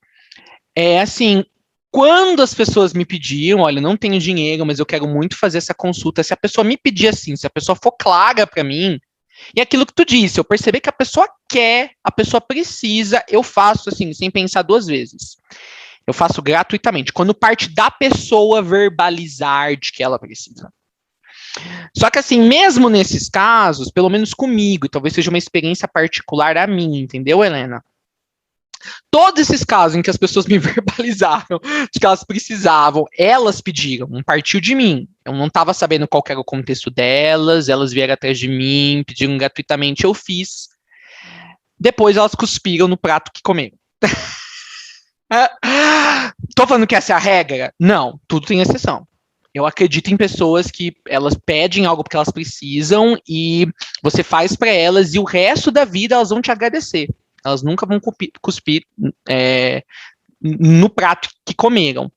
Assim, quando as pessoas me pediam, olha, não tenho dinheiro, mas eu quero muito fazer essa consulta, se a pessoa me pedir assim, se a pessoa for clara para mim, e aquilo que tu disse, eu perceber que a pessoa quer, a pessoa precisa, eu faço assim, sem pensar duas vezes. Eu faço gratuitamente, quando parte da pessoa verbalizar de que ela precisa. Só que assim, mesmo nesses casos, pelo menos comigo, e talvez seja uma experiência particular a mim, entendeu, Helena? Todos esses casos em que as pessoas me verbalizaram de que elas precisavam, elas pediram, não partiu de mim. Eu não estava sabendo qual era o contexto delas, elas vieram atrás de mim, pediram gratuitamente, eu fiz. Depois elas cuspiram no prato que comeram. Tô falando que essa é a regra? Não, tudo tem exceção. Eu acredito em pessoas que elas pedem algo porque elas precisam e você faz para elas e o resto da vida elas vão te agradecer. Elas nunca vão cuspir no prato que comeram.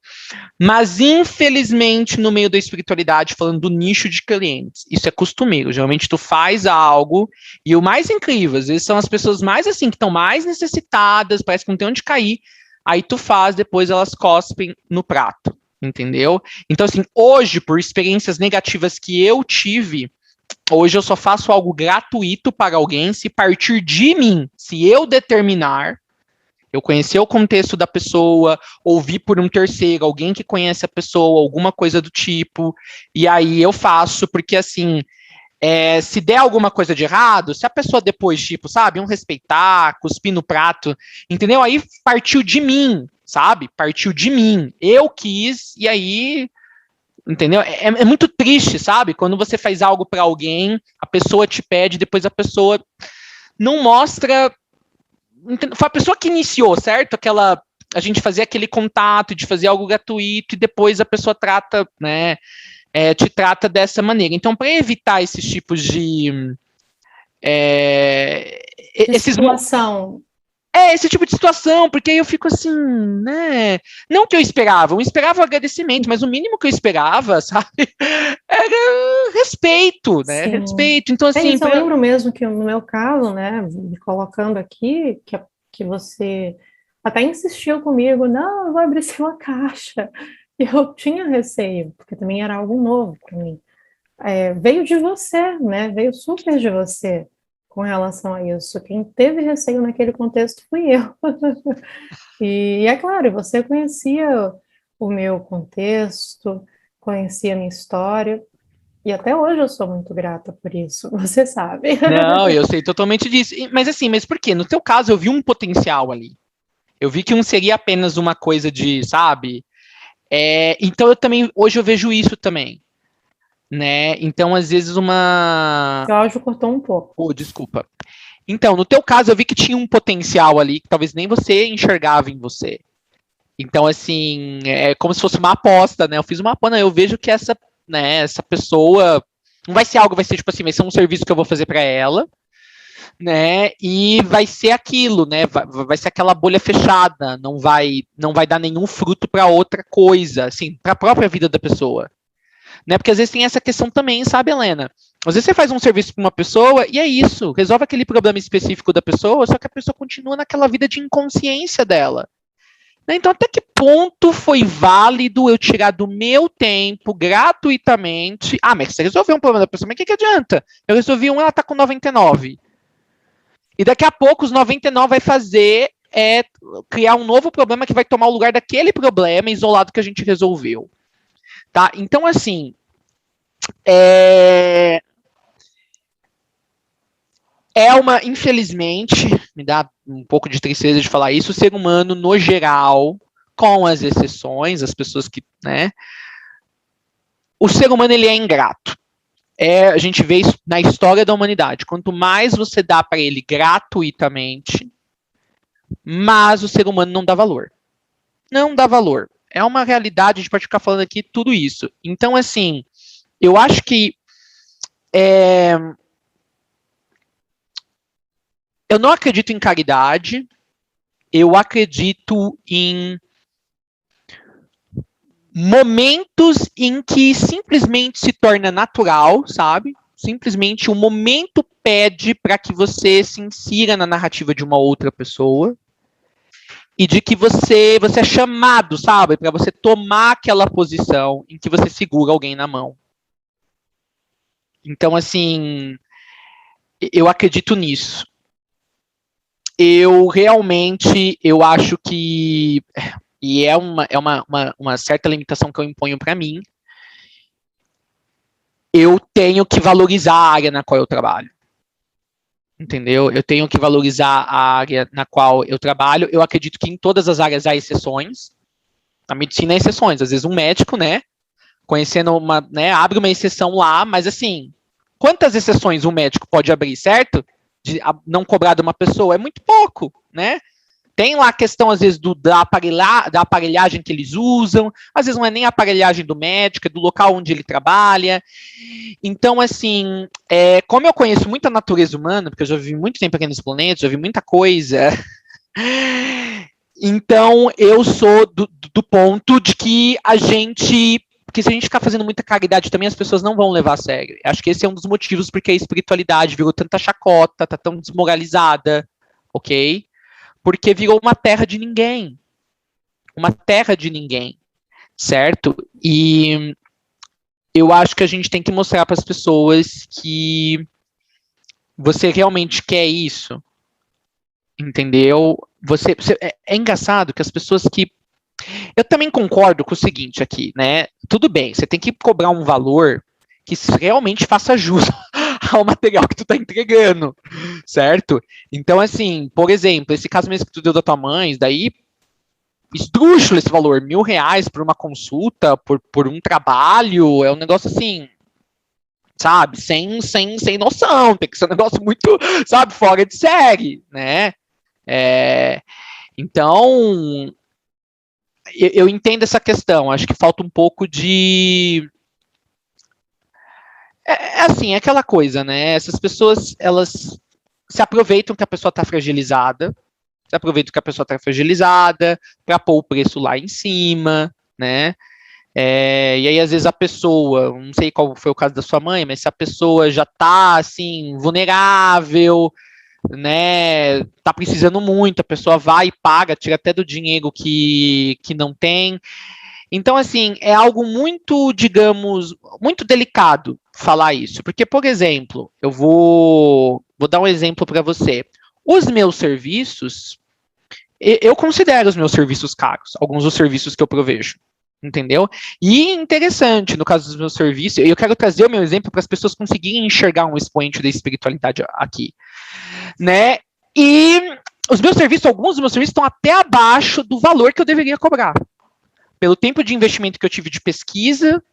Mas, infelizmente, no meio da espiritualidade, falando do nicho de clientes, isso é costumeiro. Geralmente, tu faz algo, e o mais incrível, às vezes são as pessoas mais assim, que estão mais necessitadas, parece que não tem onde cair, aí tu faz, depois elas cospem no prato, entendeu? Então, assim, hoje, por experiências negativas que eu tive, hoje eu só faço algo gratuito para alguém se partir de mim, se eu determinar, eu conhecer o contexto da pessoa, ouvir por um terceiro, alguém que conhece a pessoa, alguma coisa do tipo, e aí eu faço, porque assim, se der alguma coisa de errado, se a pessoa depois, tipo, sabe, não respeitar, cuspir no prato, entendeu? Aí partiu de mim, sabe? Partiu de mim. Eu quis, e aí... Entendeu? É muito triste, sabe? Quando você faz algo para alguém, a pessoa te pede, depois a pessoa não mostra. Foi a pessoa que iniciou, certo? A gente fazia aquele contato de fazer algo gratuito e depois a pessoa trata, né? Te trata dessa maneira. Então, para evitar esses tipos de. Situação. Esse tipo de situação, porque aí eu fico assim, né? Não que eu esperava o agradecimento, mas o mínimo que eu esperava, sabe? Era respeito, né? Sim. Respeito. Então, assim. Eu lembro mesmo que no meu caso, né, me colocando aqui, que você até insistiu comigo, não, eu vou abrir uma caixa. E eu tinha receio, porque também era algo novo para mim. Veio de você, né? Veio super de você com relação a isso. Quem teve receio naquele contexto fui eu. E é claro, você conhecia o meu contexto, conhecia a minha história, e até hoje eu sou muito grata por isso, você sabe. Não, eu sei totalmente disso. Mas assim, mas por quê? No teu caso, eu vi um potencial ali. Eu vi que não seria apenas uma coisa de, sabe? Então hoje eu vejo isso também. Né? Então, às vezes, O áudio cortou um pouco. Desculpa. Então, no teu caso, eu vi que tinha um potencial ali que talvez nem você enxergava em você. Então, assim, é como se fosse uma aposta, né? Eu fiz uma aposta, eu vejo que essa pessoa não vai ser algo, vai ser tipo assim, vai ser um serviço que eu vou fazer para ela, né? E vai ser aquilo, né? Vai ser aquela bolha fechada, não vai dar nenhum fruto para outra coisa, assim, para a própria vida da pessoa, né? Porque às vezes tem essa questão também, sabe, Helena? Às vezes você faz um serviço para uma pessoa e é isso, resolve aquele problema específico da pessoa, só que a pessoa continua naquela vida de inconsciência dela. Né? Então, até que ponto foi válido eu tirar do meu tempo gratuitamente? Ah, mas você resolveu um problema da pessoa, mas o que adianta? Eu resolvi um, ela está com 99. E daqui a pouco os 99 vai fazer criar um novo problema que vai tomar o lugar daquele problema isolado que a gente resolveu. Tá? Então, assim, infelizmente, me dá um pouco de tristeza de falar isso, o ser humano, no geral, com as exceções, as pessoas que, né, o ser humano, ele é ingrato. A gente vê isso na história da humanidade. Quanto mais você dá para ele gratuitamente, mais o ser humano não dá valor. Não dá valor. É uma realidade, a gente pode ficar falando aqui tudo isso. Então, assim, eu acho que eu não acredito em caridade, eu acredito em momentos em que simplesmente se torna natural, sabe? Simplesmente o momento pede para que você se insira na narrativa de uma outra pessoa e de que você é chamado, sabe? Para você tomar aquela posição em que você segura alguém na mão. Então, assim, eu acredito nisso. Eu realmente, eu acho que, e é uma certa limitação que eu imponho para mim, eu tenho que valorizar a área na qual eu trabalho. Entendeu? Eu tenho que valorizar a área na qual eu trabalho. Eu acredito que em todas as áreas há exceções. A medicina há exceções. Às vezes um médico, né, conhecendo uma, né, abre uma exceção lá, mas assim, quantas exceções um médico pode abrir, certo? De não cobrar de uma pessoa? É muito pouco, né? Tem lá a questão, às vezes, da aparelhagem que eles usam, às vezes não é nem a aparelhagem do médico, é do local onde ele trabalha. Então, assim, como eu conheço muita natureza humana, porque eu já vivi muito tempo aqui nesse planeta, já vi muita coisa, então eu sou do ponto de que porque se a gente ficar fazendo muita caridade também, as pessoas não vão levar a sério. Acho que esse é um dos motivos porque a espiritualidade virou tanta chacota, tá tão desmoralizada, ok? Porque virou uma terra de ninguém. Uma terra de ninguém, certo? E eu acho que a gente tem que mostrar para as pessoas que você realmente quer isso, entendeu? É engraçado que as pessoas que... Eu também concordo com o seguinte aqui, né? Tudo bem, você tem que cobrar um valor que realmente faça jus ao material que tu tá entregando, certo? Então, assim, por exemplo, esse caso mesmo que tu deu da tua mãe, daí esdrúxulo esse valor, R$ 1.000 por uma consulta, por um trabalho, é um negócio assim, sabe, sem noção, tem que ser um negócio muito, sabe, fora de série, né? Então, eu entendo essa questão, acho que falta um pouco de... assim, é aquela coisa, né? Essas pessoas, elas se aproveitam que a pessoa está fragilizada, para pôr o preço lá em cima, né? E aí, às vezes, a pessoa, não sei qual foi o caso da sua mãe, mas se a pessoa já está, assim, vulnerável, né, tá precisando muito, a pessoa vai e paga, tira até do dinheiro que não tem. Então, assim, é algo muito, digamos, muito delicado falar isso, porque, por exemplo, eu vou dar um exemplo para você. Os meus serviços, eu considero os meus serviços caros, alguns dos serviços que eu provejo, entendeu? E interessante, no caso dos meus serviços, eu quero trazer o meu exemplo para as pessoas conseguirem enxergar um expoente da espiritualidade aqui, né? E os meus serviços, alguns dos meus serviços estão até abaixo do valor que eu deveria cobrar. Pelo tempo de investimento que eu tive de pesquisa,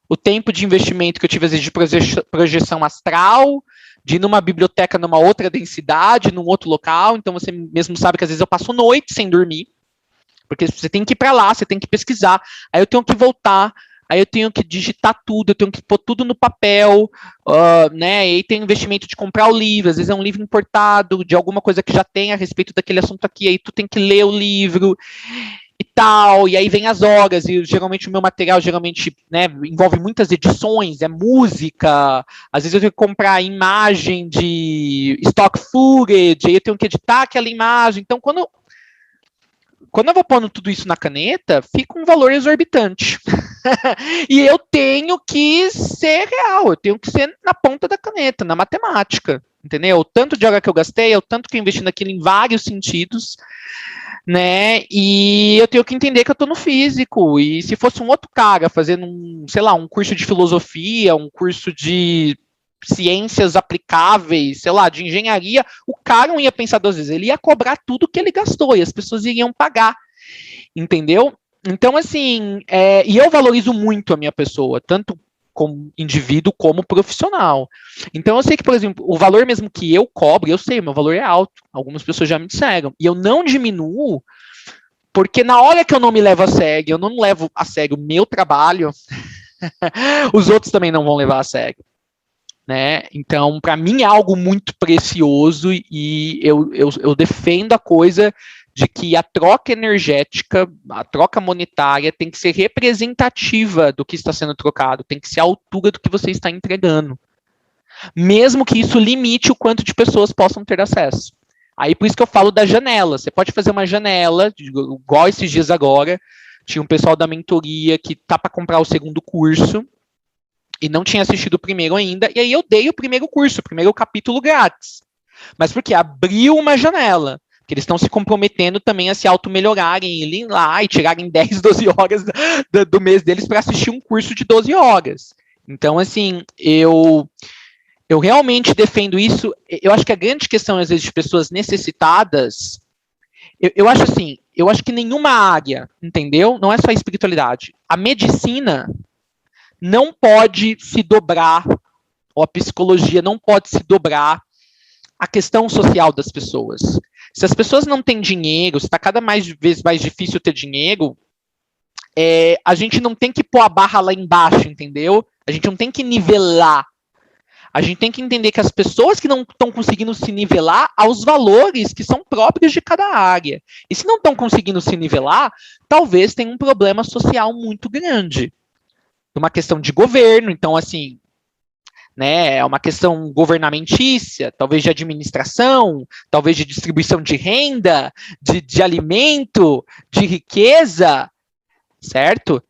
o tempo de investimento que eu tive, às vezes, de projeção astral, de ir numa biblioteca numa outra densidade, num outro local. Então, você mesmo sabe que, às vezes, eu passo noite sem dormir, porque você tem que ir para lá, você tem que pesquisar, aí eu tenho que voltar, aí eu tenho que digitar tudo, eu tenho que pôr tudo no papel, né? E aí tem o investimento de comprar o livro, às vezes é um livro importado de alguma coisa que já tem a respeito daquele assunto aqui, aí tu tem que ler o livro e tal, e aí vem as horas, e geralmente o meu material né, envolve muitas edições, é música, às vezes eu tenho que comprar imagem de stock footage, aí eu tenho que editar aquela imagem, então quando eu vou pondo tudo isso na caneta, fica um valor exorbitante. E eu tenho que ser real, eu tenho que ser na ponta da caneta, na matemática, entendeu? O tanto de hora que eu gastei, o tanto que eu investi naquilo em vários sentidos, né? E eu tenho que entender que eu estou no físico. E se fosse um outro cara fazendo sei lá, um curso de filosofia, um curso de ciências aplicáveis, sei lá, de engenharia, o cara não ia pensar duas vezes, ele ia cobrar tudo que ele gastou e as pessoas iriam pagar, entendeu? Então, assim, e eu valorizo muito a minha pessoa, tanto como indivíduo como profissional. Então, eu sei que, por exemplo, o valor mesmo que eu cobro, eu sei, o meu valor é alto. Algumas pessoas já me disseram. E eu não diminuo, porque na hora que eu não me levo a sério, eu não levo a sério o meu trabalho, os outros também não vão levar a sério. Né? Então, para mim é algo muito precioso e eu defendo a coisa de que a troca energética, a troca monetária tem que ser representativa do que está sendo trocado, tem que ser a altura do que você está entregando. Mesmo que isso limite o quanto de pessoas possam ter acesso. Aí por isso que eu falo da janela. Você pode fazer uma janela, igual esses dias agora, tinha um pessoal da mentoria que tá para comprar o segundo curso, e não tinha assistido o primeiro ainda, e aí eu dei o primeiro curso, o primeiro capítulo grátis. Mas porque abriu uma janela, que eles estão se comprometendo também a se auto-melhorarem, irem lá e tirarem 10, 12 horas do mês deles para assistir um curso de 12 horas. Então, assim, eu realmente defendo isso. Eu acho que a grande questão, às vezes, de pessoas necessitadas, eu acho assim, eu acho que nenhuma área, entendeu? Não é só a espiritualidade. A medicina não pode se dobrar, ou a psicologia não pode se dobrar à questão social das pessoas. Se as pessoas não têm dinheiro, se está cada vez mais difícil ter dinheiro, a gente não tem que pôr a barra lá embaixo, entendeu? A gente não tem que nivelar. A gente tem que entender que as pessoas que não estão conseguindo se nivelar aos valores que são próprios de cada área. E se não estão conseguindo se nivelar, talvez tenha um problema social muito grande. Uma questão de governo, então, assim, né, é uma questão governamentícia, talvez de administração, talvez de distribuição de renda, de alimento, de riqueza, certo?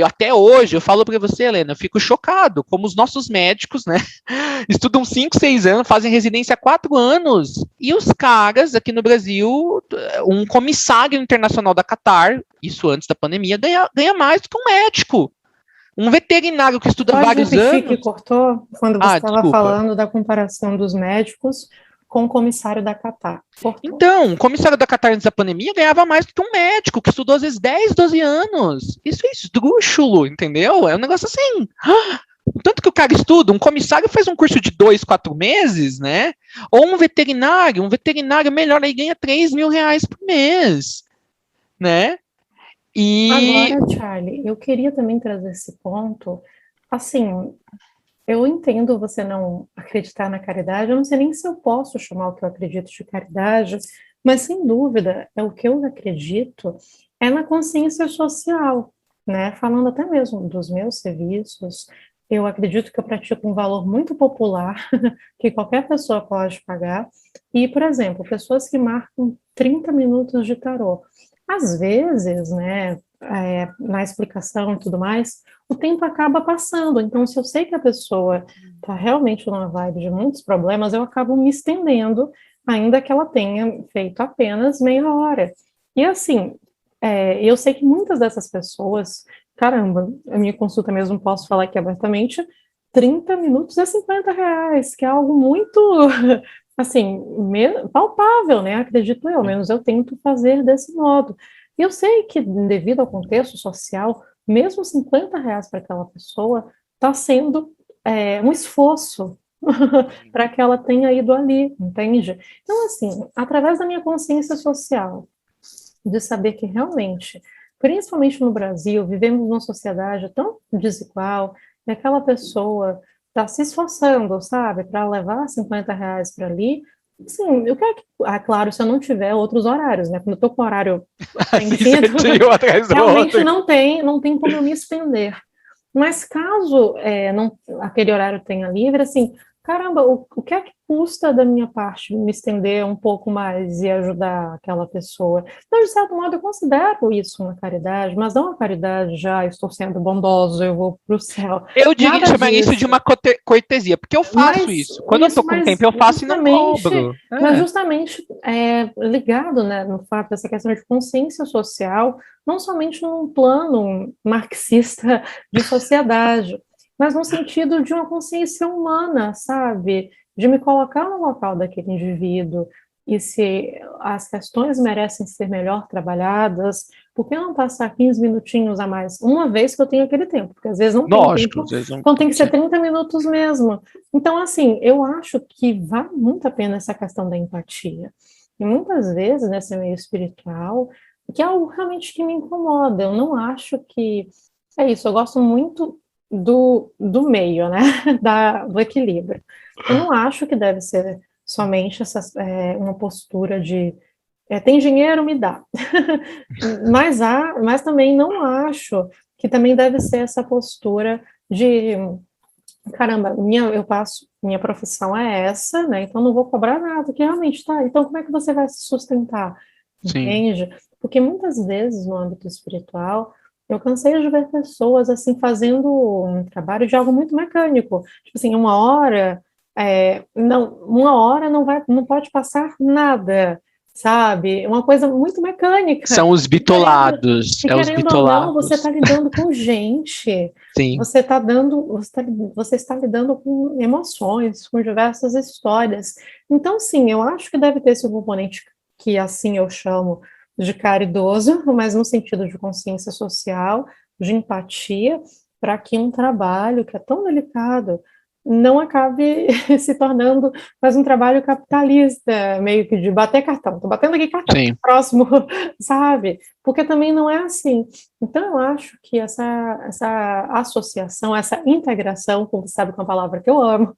Até hoje, eu falo para você, Helena, eu fico chocado como os nossos médicos, né, estudam 5, 6 anos, fazem residência há 4 anos, e os caras aqui no Brasil, um comissário internacional da Qatar, isso antes da pandemia, ganha mais do que um médico. Um veterinário que estuda vários anos... que cortou quando você estava falando da comparação dos médicos com o comissário da Qatar. Cortou. Então, o comissário da Qatar antes da pandemia ganhava mais do que um médico que estudou às vezes 10, 12 anos. Isso é esdrúxulo, entendeu? É um negócio assim... Tanto que o cara estuda, um comissário faz um curso de 2, 4 meses, né? Ou um veterinário melhor aí ganha 3 mil reais por mês, né? Agora, Charlie, eu queria também trazer esse ponto. Assim, eu entendo você não acreditar na caridade, eu não sei nem se eu posso chamar o que eu acredito de caridade, mas sem dúvida, o que eu acredito é na consciência social, né? Falando até mesmo dos meus serviços, eu acredito que eu pratico um valor muito popular, que qualquer pessoa pode pagar, e, por exemplo, pessoas que marcam 30 minutos de tarô. Às vezes, né, na explicação e tudo mais, o tempo acaba passando. Então, se eu sei que a pessoa está realmente numa vibe de muitos problemas, eu acabo me estendendo, ainda que ela tenha feito apenas meia hora. E assim, eu sei que muitas dessas pessoas, caramba, a minha consulta mesmo, posso falar aqui abertamente, 30 minutos é 50 reais, que é algo muito, assim, palpável, né? Acredito eu, menos eu tento fazer desse modo. E eu sei que, devido ao contexto social, mesmo 50 reais para aquela pessoa está sendo um esforço para que ela tenha ido ali, entende? Então, assim, através da minha consciência social, de saber que realmente principalmente no Brasil, vivemos numa sociedade tão desigual, e aquela pessoa está se esforçando, sabe, para levar R$ 50 para ali. Sim, eu quero que, claro, se eu não tiver outros horários, né? Quando eu estou com o horário Assim, preenchido, certinho, atrás do realmente outro. não tem como eu me estender. Mas caso não, aquele horário tenha livre, assim, caramba, o que é que custa da minha parte me estender um pouco mais e ajudar aquela pessoa? Então, de certo modo, eu considero isso uma caridade, mas não uma caridade, já estou sendo bondoso, eu vou para o céu. Eu diria, Nada chamaria isso de disso. uma cortesia, porque eu faço Mas isso. Quando eu tô com tempo, eu faço e não cobro. justamente ligado, né, no fato dessa questão de consciência social, não somente num plano marxista de sociedade, mas no sentido de uma consciência humana, sabe? De me colocar no local daquele indivíduo e se as questões merecem ser melhor trabalhadas, por que não passar 15 minutinhos a mais? Uma vez que eu tenho aquele tempo, porque às vezes não tenho Lógico, tempo, às vezes não. então tem que ser 30 minutos mesmo. Então, assim, eu acho que vale muito a pena essa questão da empatia. E muitas vezes, nesse meio espiritual, que é algo realmente que me incomoda. Eu não acho que. É isso, eu gosto muito do meio, né? Do equilíbrio. Eu não acho que deve ser somente uma postura de tem dinheiro, me dá. Mas também não acho que também deve ser essa postura de caramba, minha profissão é essa, né? Então não vou cobrar nada, que realmente tá. Então como é que você vai se sustentar? Sim. Entende? Porque muitas vezes no âmbito espiritual, eu cansei de ver pessoas assim fazendo um trabalho de algo muito mecânico. Tipo assim, uma hora não pode passar nada, sabe? Uma coisa muito mecânica. São os bitolados. E É os querendo ou não, você bitolados. está lidando com gente, Sim. você está lidando com emoções, com diversas histórias. Então, sim, eu acho que deve ter esse componente que assim eu chamo de caridoso, mas no sentido de consciência social, de empatia, para que um trabalho que é tão delicado não acabe se tornando mais um trabalho capitalista, meio que de bater cartão. Estou batendo aqui cartão, Sim. próximo, sabe? Porque também não é assim. Então, eu acho que essa associação, essa integração, como você sabe que é uma palavra que eu amo,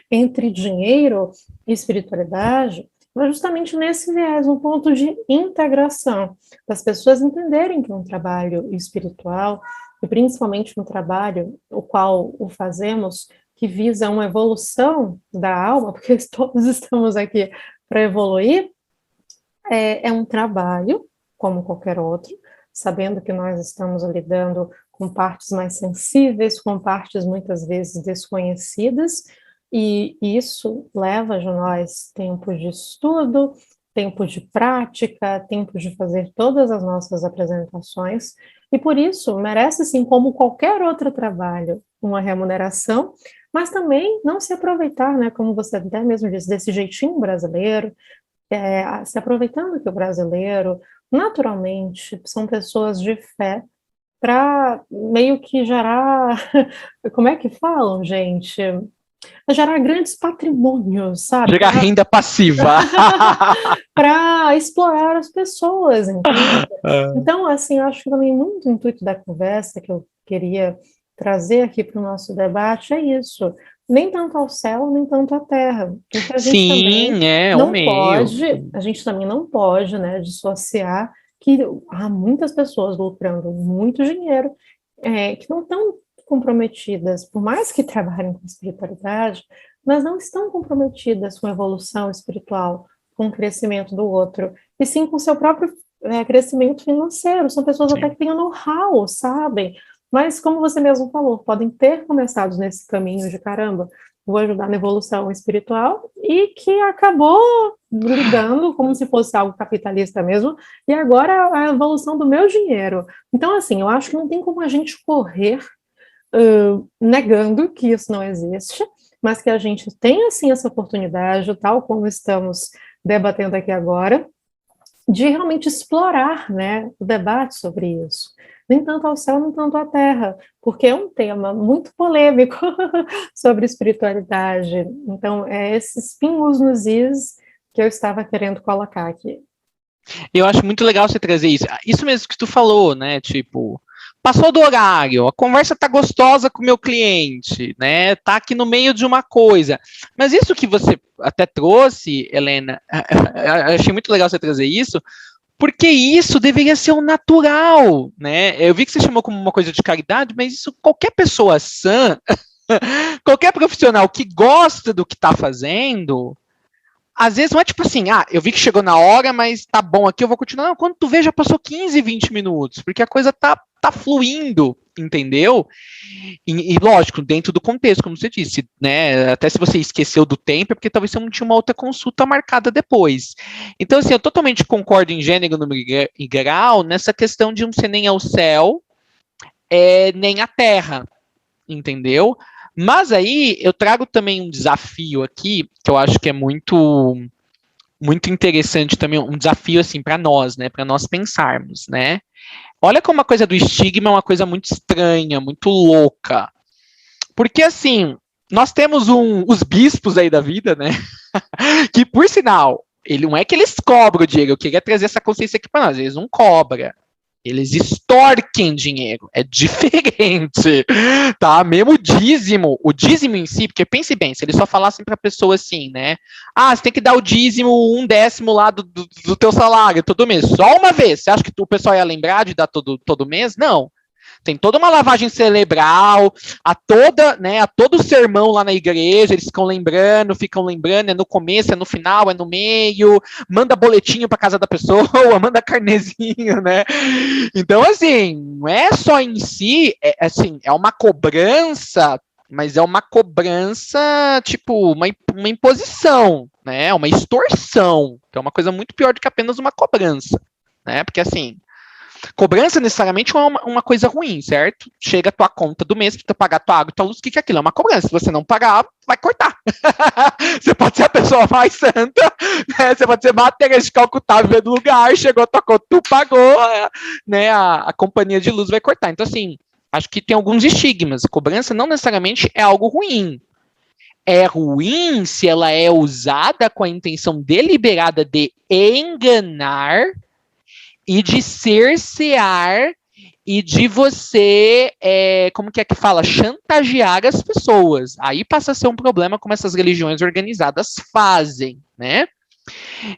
entre dinheiro e espiritualidade, mas justamente nesse viés, um ponto de integração, das pessoas entenderem que um trabalho espiritual, e principalmente um trabalho o qual o fazemos, que visa uma evolução da alma, porque todos estamos aqui para evoluir, é um trabalho, como qualquer outro, sabendo que nós estamos lidando com partes mais sensíveis, com partes muitas vezes desconhecidas, e isso leva de nós tempo de estudo, tempo de prática, tempo de fazer todas as nossas apresentações, e por isso merece, sim, como qualquer outro trabalho, uma remuneração, mas também não se aproveitar, né, como você até mesmo disse, desse jeitinho brasileiro, se aproveitando que o brasileiro, naturalmente, são pessoas de fé, para meio que gerar, como é que falam, gente? Gerar grandes patrimônios, sabe? Gerar renda passiva. Para explorar as pessoas, entende? Então, assim, eu acho que também muito intuito da conversa que eu queria trazer aqui para o nosso debate é isso. Nem tanto ao céu, nem tanto à terra. Porque Sim, é o meio. a gente também não pode, né, dissociar que há muitas pessoas lucrando muito dinheiro, que não estão comprometidas, por mais que trabalhem com espiritualidade, mas não estão comprometidas com a evolução espiritual, com o crescimento do outro, e sim com o seu próprio crescimento financeiro. São pessoas até Sim. que têm know-how, sabem? Mas, como você mesmo falou, podem ter começado nesse caminho de caramba, vou ajudar na evolução espiritual, e que acabou lidando como se fosse algo capitalista mesmo, e agora a evolução do meu dinheiro. Então, assim, eu acho que não tem como a gente correr negando que isso não existe, mas que a gente tem, assim, essa oportunidade, tal como estamos debatendo aqui agora, de realmente explorar, né, o debate sobre isso. Nem tanto ao céu, nem tanto à terra, porque é um tema muito polêmico sobre espiritualidade. Então, é esses pingos nos is que eu estava querendo colocar aqui. Eu acho muito legal você trazer isso. Isso mesmo que tu falou, né? Tipo, passou do horário, a conversa tá gostosa com o meu cliente, né? Tá aqui no meio de uma coisa. Mas isso que você até trouxe, Helena, eu achei muito legal você trazer isso, porque isso deveria ser o natural, né? Eu vi que você chamou como uma coisa de caridade, mas isso qualquer pessoa sã, qualquer profissional que gosta do que está fazendo, às vezes não é tipo assim, eu vi que chegou na hora, mas tá bom aqui, eu vou continuar. Não, quando tu vê, já passou 15, 20 minutos, porque a coisa tá fluindo, entendeu? E lógico, dentro do contexto, como você disse, né? Até se você esqueceu do tempo, é porque talvez você não tinha uma outra consulta marcada depois. Então, assim, eu totalmente concordo em gênero, número e grau nessa questão de não ser nem ao céu, nem à terra, entendeu? Mas aí eu trago também um desafio aqui, que eu acho que é muito interessante também, um desafio assim para nós, né, para nós pensarmos, né? Olha como a coisa do estigma é uma coisa muito estranha, muito louca. Porque assim, nós temos os bispos aí da vida, né? Que por sinal, ele não é que eles cobram, Diego, eu queria trazer essa consciência aqui para nós, eles não cobram. Eles extorquem dinheiro, é diferente, tá? Mesmo o dízimo em si, porque pense bem, se eles só falassem para a pessoa assim, né? Você tem que dar o dízimo, 1/10 lá do teu salário todo mês, só uma vez. Você acha que o pessoal ia lembrar de dar todo mês? Não. Tem toda uma lavagem cerebral, a todo sermão lá na igreja, eles ficam lembrando, é no começo, é no final, é no meio, manda boletinho para casa da pessoa, manda carnezinho, né? Então, assim, não é só em si, é uma cobrança, mas é uma cobrança, tipo, uma imposição, né? Uma extorsão, que é uma coisa muito pior do que apenas uma cobrança, né? Porque, assim, cobrança necessariamente é uma coisa ruim, certo? Chega a tua conta do mês, tu pagar tua água, tua luz, o que é aquilo? É uma cobrança. Se você não pagar, vai cortar. Você pode ser a pessoa mais santa, né? Você pode ser matéria de Calcutá, viver do lugar, chegou a tua conta, tu pagou, né? A companhia de luz vai cortar. Então, assim, acho que tem alguns estigmas. Cobrança não necessariamente é algo ruim. É ruim se ela é usada com a intenção deliberada de enganar e de cercear e de você, como que é que fala? Chantagear as pessoas. Aí passa a ser um problema como essas religiões organizadas fazem, né?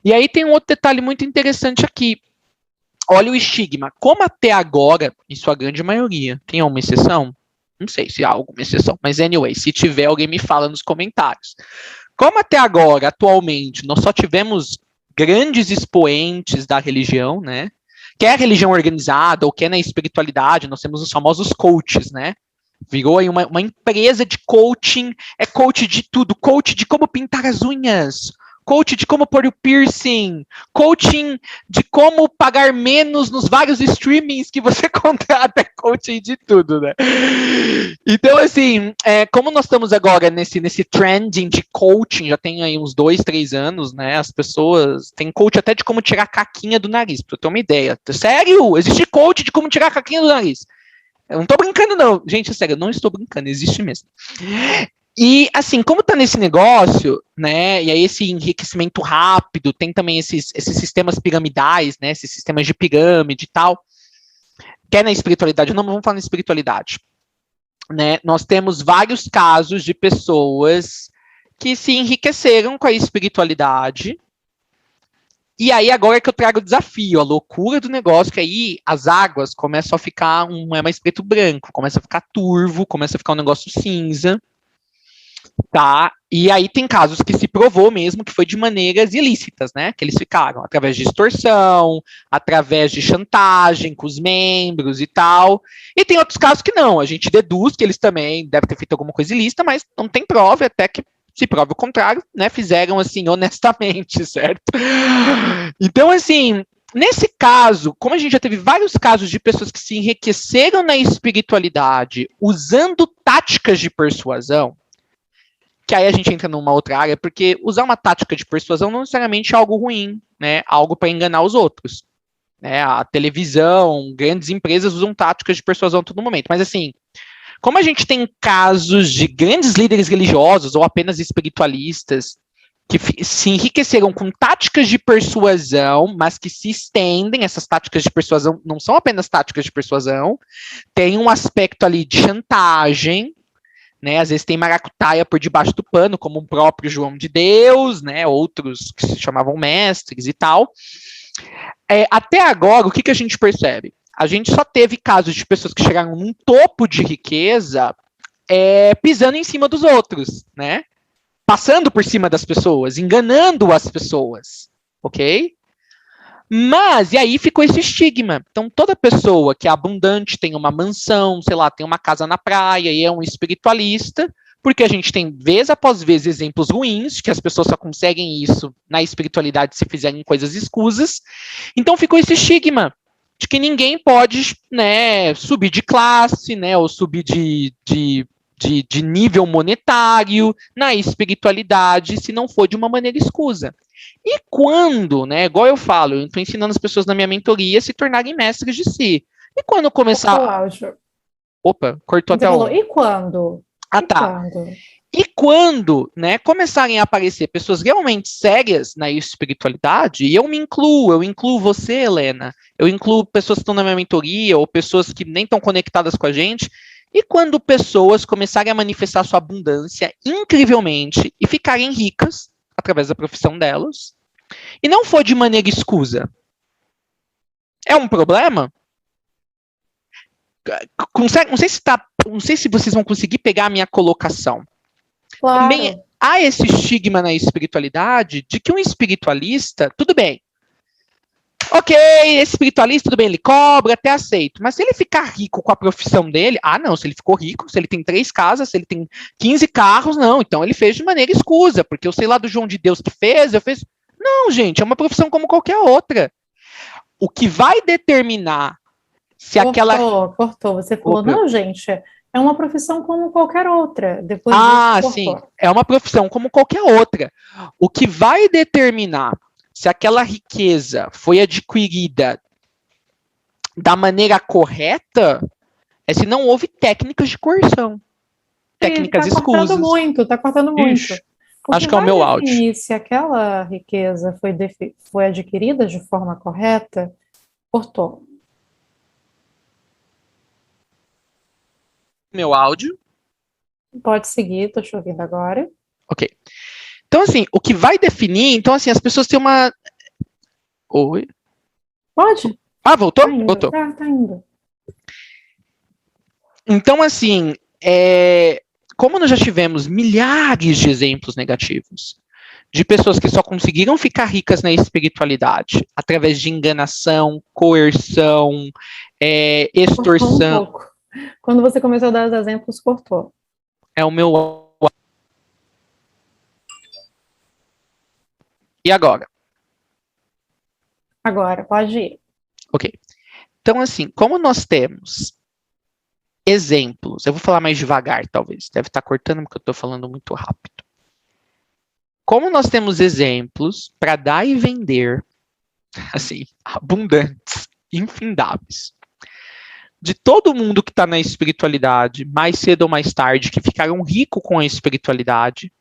E aí tem um outro detalhe muito interessante aqui. Olha o estigma. Como até agora, em sua grande maioria, tem uma exceção? Não sei se há alguma exceção, mas anyway, se tiver, alguém me fala nos comentários. Como até agora, atualmente, nós só tivemos grandes expoentes da religião, né? Quer a religião organizada ou quer na espiritualidade, nós temos os famosos coaches, né? Virou aí uma empresa de coaching, é coach de tudo, coach de como pintar as unhas, coach de como pôr o piercing, coaching de como pagar menos nos vários streamings que você contrata, é coaching de tudo, né? Então, assim, como nós estamos agora nesse trending de coaching, já tem aí uns 2, 3 anos, né? As pessoas têm coach até de como tirar a caquinha do nariz, pra eu ter uma ideia. Sério? Existe coach de como tirar a caquinha do nariz. Eu não tô brincando, não. Gente, sério, eu não estou brincando, existe mesmo. E, assim, como tá nesse negócio, né, e aí esse enriquecimento rápido, tem também esses sistemas piramidais, né, esses sistemas de pirâmide e tal, que é na espiritualidade, não vamos falar na espiritualidade, né, nós temos vários casos de pessoas que se enriqueceram com a espiritualidade, e aí agora é que eu trago o desafio, a loucura do negócio, que aí as águas começam a ficar, não é mais preto e branco, começa a ficar turvo, começa a ficar um negócio cinza, tá? E aí tem casos que se provou mesmo que foi de maneiras ilícitas, né? Que eles ficaram através de extorsão, através de chantagem com os membros e tal. E tem outros casos que não. A gente deduz que eles também devem ter feito alguma coisa ilícita, mas não tem prova, até que se prova o contrário, né? Fizeram assim honestamente, certo? Então, assim, nesse caso, como a gente já teve vários casos de pessoas que se enriqueceram na espiritualidade usando táticas de persuasão, que aí a gente entra numa outra área, porque usar uma tática de persuasão não necessariamente é algo ruim, né? Algo para enganar os outros. Né? A televisão, grandes empresas usam táticas de persuasão a todo momento. Mas assim, como a gente tem casos de grandes líderes religiosos ou apenas espiritualistas que se enriqueceram com táticas de persuasão, mas que se estendem, essas táticas de persuasão não são apenas táticas de persuasão, tem um aspecto ali de chantagem, né? Às vezes tem maracutaia por debaixo do pano, como o próprio João de Deus, né? Outros que se chamavam mestres e tal. Até agora, o que a gente percebe? A gente só teve casos de pessoas que chegaram num topo de riqueza pisando em cima dos outros, né? Passando por cima das pessoas, enganando as pessoas, ok? Mas, e aí ficou esse estigma. Então, toda pessoa que é abundante, tem uma mansão, sei lá, tem uma casa na praia e é um espiritualista, porque a gente tem, vez após vez, exemplos ruins, que as pessoas só conseguem isso na espiritualidade se fizerem coisas escusas. Então, ficou esse estigma de que ninguém pode, né, subir de classe, né, ou subir de nível monetário na espiritualidade, se não for de uma maneira escusa. E quando, né, igual eu falo, eu estou ensinando as pessoas na minha mentoria a se tornarem mestres de si. E quando começar... Cortou o áudio. Opa, cortou Você até falou, onde? e quando? Ah, tá. E quando, né, começarem a aparecer pessoas realmente sérias na espiritualidade, e eu incluo você, Helena, eu incluo pessoas que estão na minha mentoria, ou pessoas que nem estão conectadas com a gente, e quando pessoas começarem a manifestar sua abundância incrivelmente e ficarem ricas através da profissão delas, e não for de maneira escusa, é um problema? Não sei se vocês vão conseguir pegar a minha colocação. Claro. Também há esse estigma na espiritualidade de que um espiritualista, tudo bem. Ok, esse espiritualista, tudo bem, ele cobra, até aceito. Mas se ele ficar rico com a profissão dele, não, se ele ficou rico, se ele tem 3 casas, se ele tem 15 carros, não, então ele fez de maneira escusa, porque eu sei lá do João de Deus que fez, eu fiz. Não, gente, é uma profissão como qualquer outra. O que vai determinar se aquela... Cortou. Você falou, não, gente, é uma profissão como qualquer outra. Depois sim, é uma profissão como qualquer outra. O que vai determinar se aquela riqueza foi adquirida da maneira correta é se não houve técnicas de coerção. Técnicas escusas. Tá cortando muito. Ixi, acho que é o meu áudio. Se aquela riqueza foi adquirida de forma correta, cortou. Meu áudio. Pode seguir, tô te ouvindo agora. Ok. Então, assim, o que vai definir... Então, assim, as pessoas têm uma... Oi? Pode? Voltou? Tá indo. Voltou. Tá indo. Então, assim, como nós já tivemos milhares de exemplos negativos de pessoas que só conseguiram ficar ricas na espiritualidade através de enganação, coerção, extorsão... Um pouco. Quando você começou a dar os exemplos, cortou. É o meu... E agora? Agora, pode ir. Ok. Então, assim, como nós temos exemplos, eu vou falar mais devagar, talvez. Deve estar cortando porque eu estou falando muito rápido. Como nós temos exemplos para dar e vender, assim, abundantes, infindáveis, de todo mundo que está na espiritualidade, mais cedo ou mais tarde, que ficaram ricos com a espiritualidade,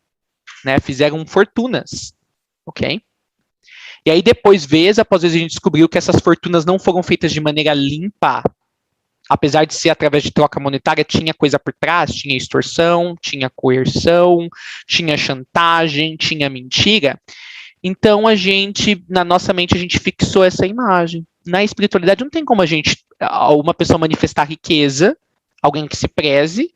né, fizeram fortunas, ok? E aí depois, vez após vez, a gente descobriu que essas fortunas não foram feitas de maneira limpa, apesar de ser através de troca monetária, tinha coisa por trás, tinha extorsão, tinha coerção, tinha chantagem, tinha mentira. Então, na nossa mente, a gente fixou essa imagem. Na espiritualidade, não tem como uma pessoa manifestar riqueza, alguém que se preze,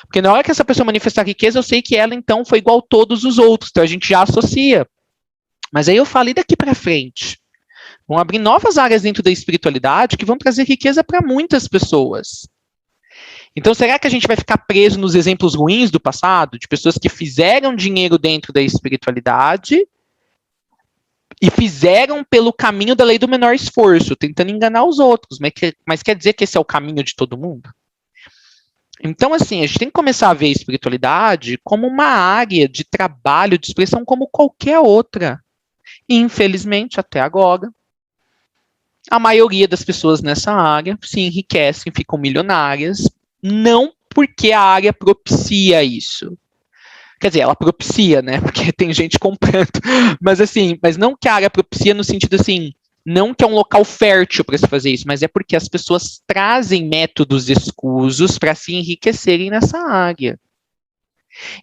porque na hora que essa pessoa manifestar riqueza, eu sei que ela, então, foi igual a todos os outros, então a gente já associa. Mas aí eu falei daqui para frente. Vão abrir novas áreas dentro da espiritualidade que vão trazer riqueza para muitas pessoas. Então, será que a gente vai ficar preso nos exemplos ruins do passado, de pessoas que fizeram dinheiro dentro da espiritualidade e fizeram pelo caminho da lei do menor esforço, tentando enganar os outros, mas quer dizer que esse é o caminho de todo mundo? Então, assim, a gente tem que começar a ver a espiritualidade como uma área de trabalho, de expressão como qualquer outra. E, infelizmente, até agora, a maioria das pessoas nessa área se enriquecem, ficam milionárias, não porque a área propicia isso. Quer dizer, ela propicia, né? Porque tem gente comprando. Mas assim, mas não que a área propicia no sentido assim, não que é um local fértil para se fazer isso, mas é porque as pessoas trazem métodos escusos para se enriquecerem nessa área.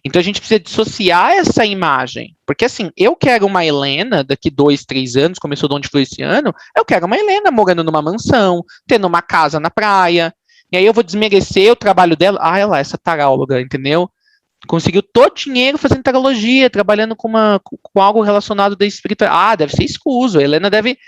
Então a gente precisa dissociar essa imagem. Porque assim, eu quero uma Helena daqui 2, 3 anos, começou de onde foi esse ano, eu quero uma Helena morando numa mansão, tendo uma casa na praia. E aí eu vou desmerecer o trabalho dela. Ah, ela, essa taróloga, entendeu? Conseguiu todo o dinheiro fazendo tarologia, trabalhando com algo relacionado da espiritualidade. Ah, deve ser escuso, a Helena deve...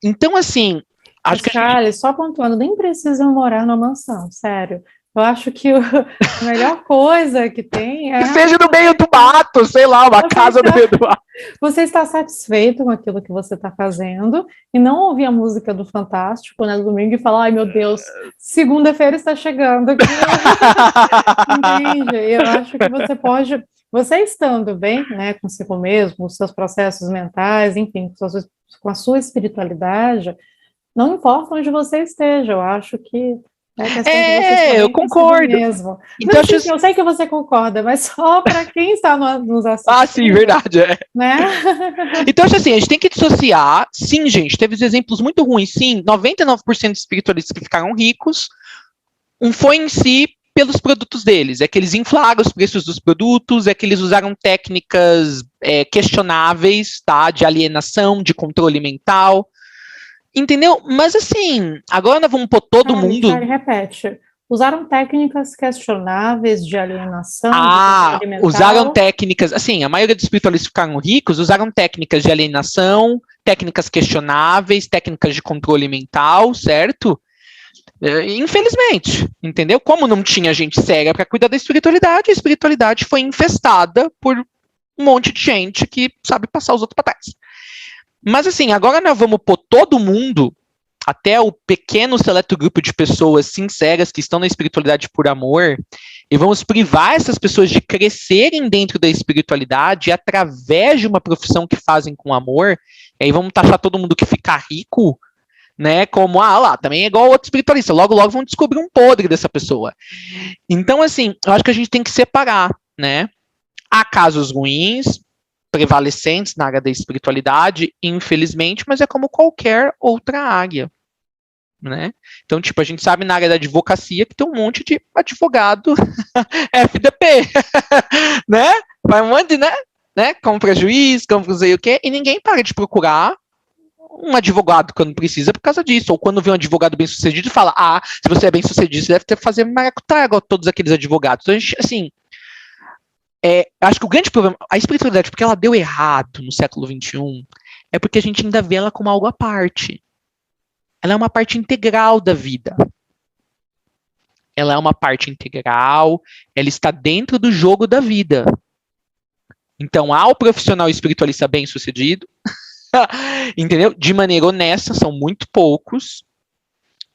Então, assim, acho que a gente... Carly, só pontuando, nem precisam morar numa mansão, sério. Eu acho que a melhor coisa que tem é... Que seja no meio do mato, sei lá, uma casa no meio do mato. Você está satisfeito com aquilo que você está fazendo e não ouvir a música do Fantástico, né, no domingo e falar, ai meu Deus, segunda-feira está chegando aqui. Entende? Eu acho que você pode, você estando bem, né, consigo mesmo, com os seus processos mentais, enfim, com a sua espiritualidade, não importa onde você esteja, eu acho que é questão de você estar bem eu concordo. Mesmo. Então, não, sim, eu sei que você concorda, mas só para quem está nos assistindo. Ah, sim, verdade. É. Né? Então, assim, a gente tem que dissociar. Sim, gente, teve exemplos muito ruins. Sim, 99% de espiritualistas que ficaram ricos foi em si pelos produtos deles. É que eles inflaram os preços dos produtos, é que eles usaram técnicas questionáveis, tá? De alienação, de controle mental. Entendeu? Mas assim, agora nós vamos pôr todo mundo... repete. Usaram técnicas questionáveis de alienação, de usaram técnicas... Assim, a maioria dos espiritualistas ficaram ricos, usaram técnicas de alienação, técnicas questionáveis, técnicas de controle mental, certo? Infelizmente, entendeu? Como não tinha gente séria para cuidar da espiritualidade, a espiritualidade foi infestada por um monte de gente que sabe passar os outros para trás. Mas assim, agora nós vamos pôr todo mundo, até o pequeno seleto grupo de pessoas sinceras que estão na espiritualidade por amor, e vamos privar essas pessoas de crescerem dentro da espiritualidade através de uma profissão que fazem com amor, e aí vamos taxar todo mundo que fica rico, né, como, lá, também é igual outro espiritualista, logo vão descobrir um podre dessa pessoa. Então, assim, eu acho que a gente tem que separar, né, há casos ruins, prevalecentes na área da espiritualidade, infelizmente, mas é como qualquer outra área, né? Então, tipo, a gente sabe na área da advocacia que tem um monte de advogado FDP, né? Vai um monte, né? Compra juiz, compra não sei o quê, e ninguém para de procurar um advogado quando precisa por causa disso, ou quando vê um advogado bem sucedido e fala, se você é bem sucedido, você deve ter que fazer maracutaia igual todos aqueles advogados. Então, a gente, assim, acho que o grande problema, a espiritualidade, porque ela deu errado no século XXI, é porque a gente ainda vê ela como algo à parte. Ela é uma parte integral da vida. Ela é uma parte integral, ela está dentro do jogo da vida. Então, há o profissional espiritualista bem-sucedido, entendeu? De maneira honesta, são muito poucos,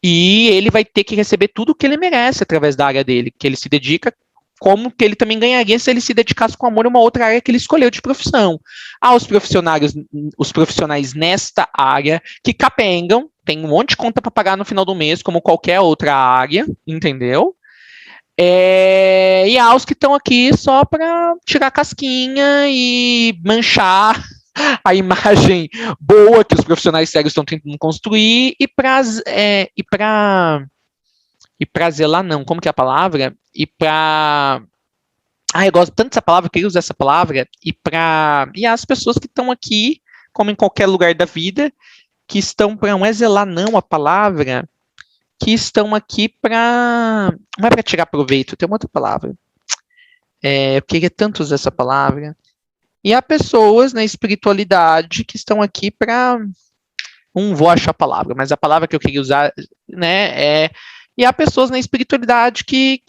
e ele vai ter que receber tudo o que ele merece através da área dele, que ele se dedica, como que ele também ganharia se ele se dedicasse com amor a uma outra área que ele escolheu de profissão. Há os profissionais nesta área que capengam, tem um monte de conta para pagar no final do mês, como qualquer outra área, entendeu? E há os que estão aqui só para tirar casquinha e manchar a imagem boa que os profissionais sérios estão tentando construir e para zelar, não, como que é a palavra? Eu gosto tanto dessa palavra, eu queria usar essa palavra, e as pessoas que estão aqui, como em qualquer lugar da vida, que estão para, não é zelar não a palavra, que estão aqui para, não é para tirar proveito, tem uma outra palavra, eu queria tanto usar essa palavra, e há pessoas na espiritualidade que estão aqui para, não vou achar a palavra, mas a palavra que eu queria usar, né, e há pessoas na espiritualidade que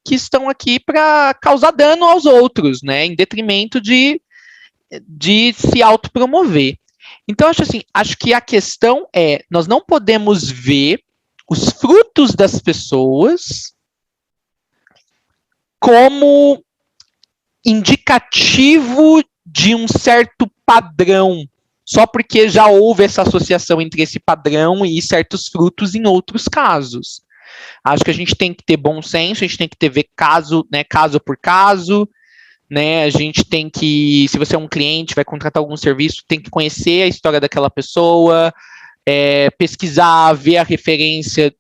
estão aqui para causar dano aos outros, né, em detrimento de se autopromover. Então, acho que a questão nós não podemos ver os frutos das pessoas como indicativo de um certo padrão, só porque já houve essa associação entre esse padrão e certos frutos em outros casos. Acho que a gente tem que ter bom senso, a gente tem que ver caso por caso, né? A gente tem que, se você é um cliente, vai contratar algum serviço, tem que conhecer a história daquela pessoa, pesquisar, ver a referência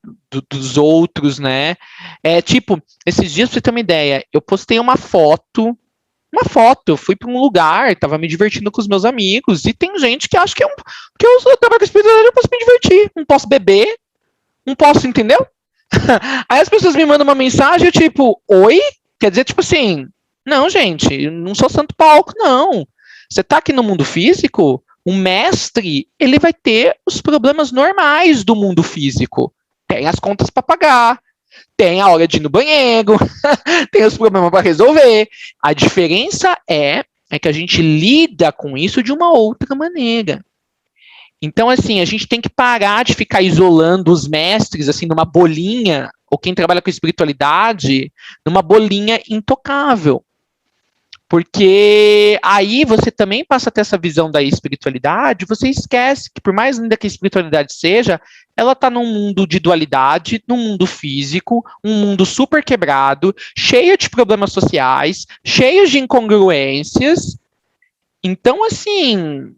dos outros, né? Tipo, esses dias, pra você ter uma ideia, eu postei uma foto, eu fui para um lugar, tava me divertindo com os meus amigos, e tem gente que acha que eu trabalho com espiritualidade, eu posso me divertir, não posso beber, não posso, entendeu? Aí as pessoas me mandam uma mensagem, eu tipo, oi? Quer dizer, tipo assim, não, gente, eu não sou santo palco, não. Você tá aqui no mundo físico, o mestre, ele vai ter os problemas normais do mundo físico. Tem as contas para pagar, tem a hora de ir no banheiro, tem os problemas para resolver. A diferença é que a gente lida com isso de uma outra maneira. Então, assim, a gente tem que parar de ficar isolando os mestres, assim, numa bolinha, ou quem trabalha com espiritualidade, numa bolinha intocável. Porque aí você também passa a ter essa visão da espiritualidade, você esquece que, por mais linda que a espiritualidade seja, ela está num mundo de dualidade, num mundo físico, um mundo super quebrado, cheio de problemas sociais, cheio de incongruências. Então, assim,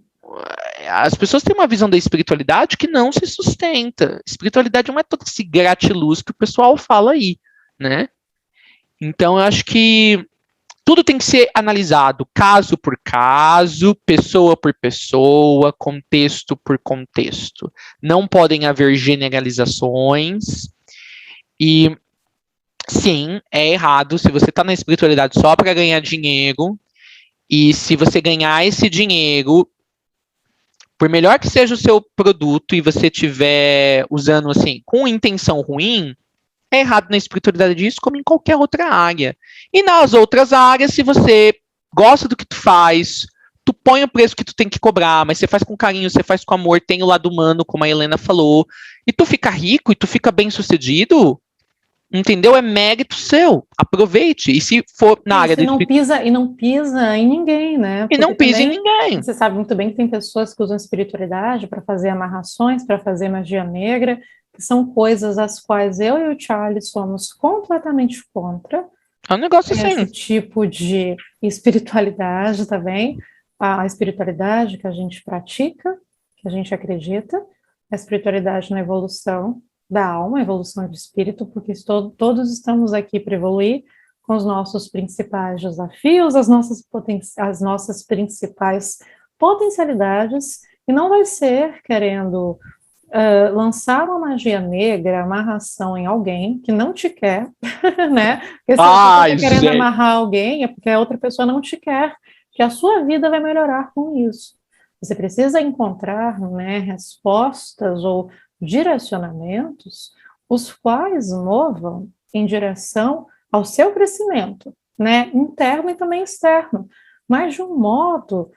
as pessoas têm uma visão da espiritualidade que não se sustenta. Espiritualidade não é todo esse gratiluz que o pessoal fala aí, né? Então, eu acho que tudo tem que ser analisado caso por caso, pessoa por pessoa, contexto por contexto. Não podem haver generalizações. E, sim, é errado se você está na espiritualidade só para ganhar dinheiro. E se você ganhar esse dinheiro, por melhor que seja o seu produto e você estiver usando assim com intenção ruim, é errado na espiritualidade disso, como em qualquer outra área. E nas outras áreas, se você gosta do que tu faz, tu põe o preço que tu tem que cobrar, mas você faz com carinho, você faz com amor, tem o lado humano, como a Helena falou, e tu fica rico, e tu fica bem sucedido, entendeu? É mérito seu. Aproveite. E se for na área do e não pisa em ninguém, né? E não pisa em ninguém. Você sabe muito bem que tem pessoas que usam espiritualidade para fazer amarrações, para fazer magia negra, que são coisas às quais eu e o Charlie somos completamente contra. É um negócio assim. Esse tipo de espiritualidade, tá bem? A espiritualidade que a gente pratica, que a gente acredita, a espiritualidade na evolução da alma, evolução do espírito, porque todos estamos aqui para evoluir com os nossos principais desafios, as nossas principais potencialidades, e não vai ser querendo lançar uma magia negra, amarração em alguém que não te quer, né? Porque se você está querendo amarrar alguém, é porque a outra pessoa não te quer, que a sua vida vai melhorar com isso. Você precisa encontrar, né, respostas ou direcionamentos, os quais movam em direção ao seu crescimento, né, interno e também externo, mas de um modo,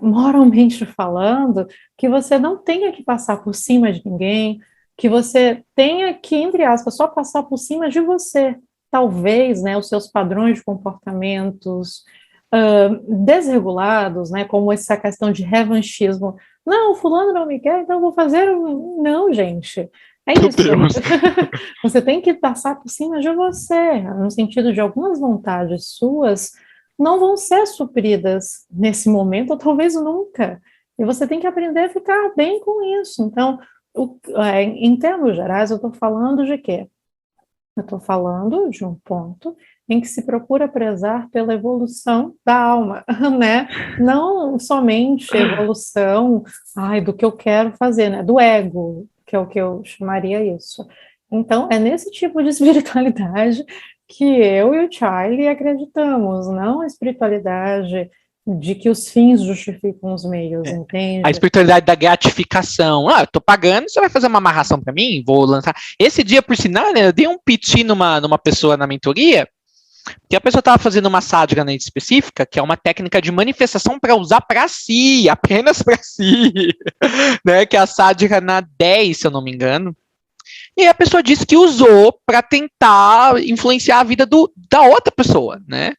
moralmente falando, que você não tenha que passar por cima de ninguém, que você tenha que, entre aspas, só passar por cima de você. Talvez, né, os seus padrões de comportamentos desregulados, né, como essa questão de revanchismo. Não, fulano não me quer, então eu vou fazer... Não, gente. É isso. Você tem que passar por cima de você, no sentido de algumas vontades suas não vão ser supridas nesse momento, ou talvez nunca. E você tem que aprender a ficar bem com isso. Então, em termos gerais, eu estou falando de quê? Eu estou falando de um ponto em que se procura prezar pela evolução da alma, né? Não somente evolução do que eu quero fazer, né? Do ego, que é o que eu chamaria isso. Então, é nesse tipo de espiritualidade que eu e o Charlie acreditamos, não a espiritualidade de que os fins justificam os meios, entende? A espiritualidade da gratificação. Eu tô pagando, você vai fazer uma amarração para mim? Vou lançar. Esse dia, por sinal, né, eu dei um piti numa pessoa na mentoria, que a pessoa estava fazendo uma sadhana específica, que é uma técnica de manifestação para usar para si, apenas para si, né, que é a sadhana 10, se eu não me engano. E a pessoa disse que usou para tentar influenciar a vida da outra pessoa, né?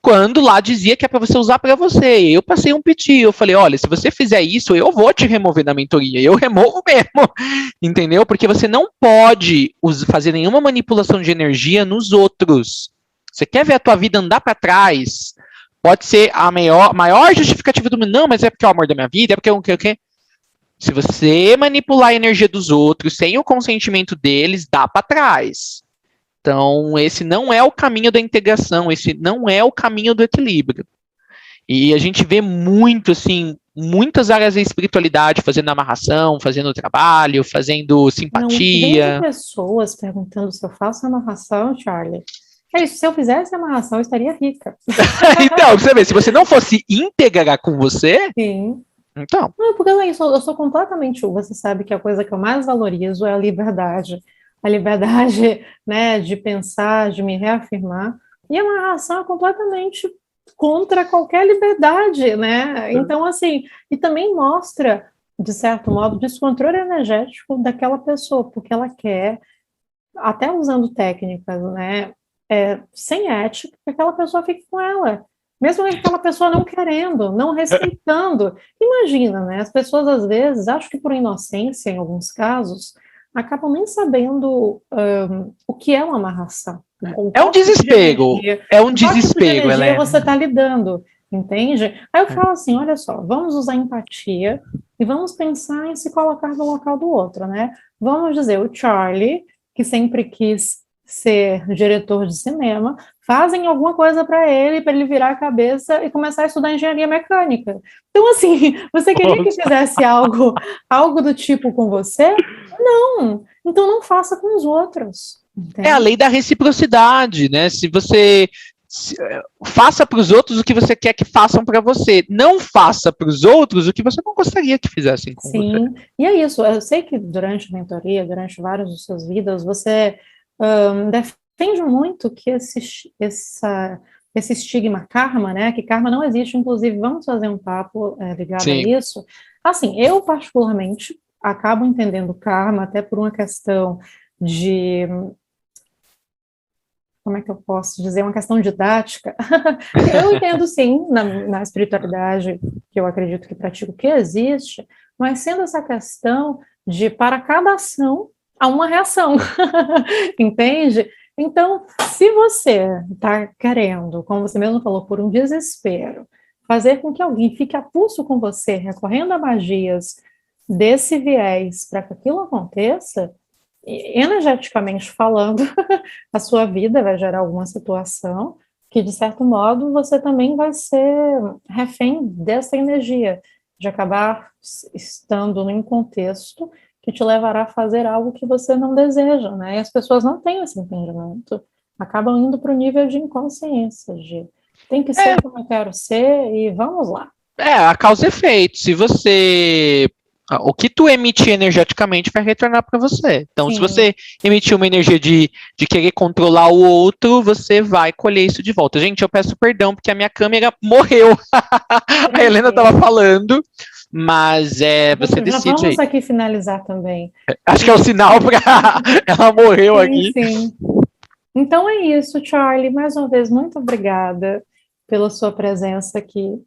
Quando lá dizia que é para você usar para você. Eu passei um piti, eu falei, olha, se você fizer isso, eu vou te remover da mentoria. Eu removo mesmo, entendeu? Porque você não pode fazer nenhuma manipulação de energia nos outros. Você quer ver a tua vida andar para trás? Pode ser a maior justificativa do mundo. Não, mas é porque é o amor da minha vida, é porque o que. Se você manipular a energia dos outros sem o consentimento deles, dá para trás. Então, esse não é o caminho da integração, esse não é o caminho do equilíbrio. E a gente vê muito, assim, muitas áreas da espiritualidade fazendo amarração, fazendo trabalho, fazendo Não, vem de simpatia. pessoas perguntando se eu faço amarração, Charlie. É isso, se eu fizesse amarração, eu estaria rica. Então, você vê, se você não fosse integrar com você, Sim. então. Não, porque eu sou completamente. Você sabe que a coisa que eu mais valorizo é a liberdade. A liberdade, né, de pensar, de me reafirmar. E a amarração é completamente contra qualquer liberdade, né? Então, assim, e também mostra, de certo modo, o descontrole energético daquela pessoa, porque ela quer, até usando técnicas, né, sem ética, que aquela pessoa fique com ela. Mesmo aquela pessoa não querendo, não respeitando. Imagina, né? As pessoas, às vezes, acho que por inocência, em alguns casos, acabam nem sabendo o que é uma amarração. Com É um qual tipo de desespero. energia, É um com qual tipo de desespero, energia Helena. você está lidando, entende? Aí eu falo assim, olha só, vamos usar empatia e vamos pensar em se colocar no local do outro, né? Vamos dizer, o Charlie, que sempre quis ser diretor de cinema, fazem alguma coisa para ele virar a cabeça e começar a estudar engenharia mecânica. Então, assim, você queria que fizesse algo do tipo com você? Não. Então, não faça com os outros. É a Entende? lei da reciprocidade, né? Se você faça para os outros o que você quer que façam para você, não faça para os outros o que você não gostaria que fizessem com você. Sim, e é isso. Eu sei que durante a mentoria, durante várias de suas vidas, você defende muito que esse estigma karma, né? Que karma não existe, inclusive, vamos fazer um papo ligado a Sim. isso. Assim, eu particularmente acabo entendendo karma até por uma questão de, como é que eu posso dizer, uma questão didática. Eu entendo sim, na espiritualidade, que eu acredito que pratico, que existe, mas sendo essa questão de para cada ação há uma reação, entende? Então, se você está querendo, como você mesmo falou, por um desespero, fazer com que alguém fique a pulso com você, recorrendo a magias desse viés para que aquilo aconteça, energeticamente falando, a sua vida vai gerar alguma situação que, de certo modo, você também vai ser refém dessa energia, de acabar estando em um contexto que te levará a fazer algo que você não deseja, né? E as pessoas não têm esse entendimento, acabam indo para o nível de inconsciência, de tem que ser como eu quero ser e vamos lá. A causa e efeito. Se você. O que tu emitir energeticamente vai retornar para você. Então, se Sim, você emitir uma energia de querer controlar o outro, você vai colher isso de volta. Gente, eu peço perdão porque a minha câmera morreu. A Helena estava tranquilo. falando, mas você Já decide vamos aí. aqui finalizar também. Acho que é o sinal para ela morreu Sim, aqui. sim. Então é isso, Charlie. Mais uma vez, muito obrigada pela sua presença aqui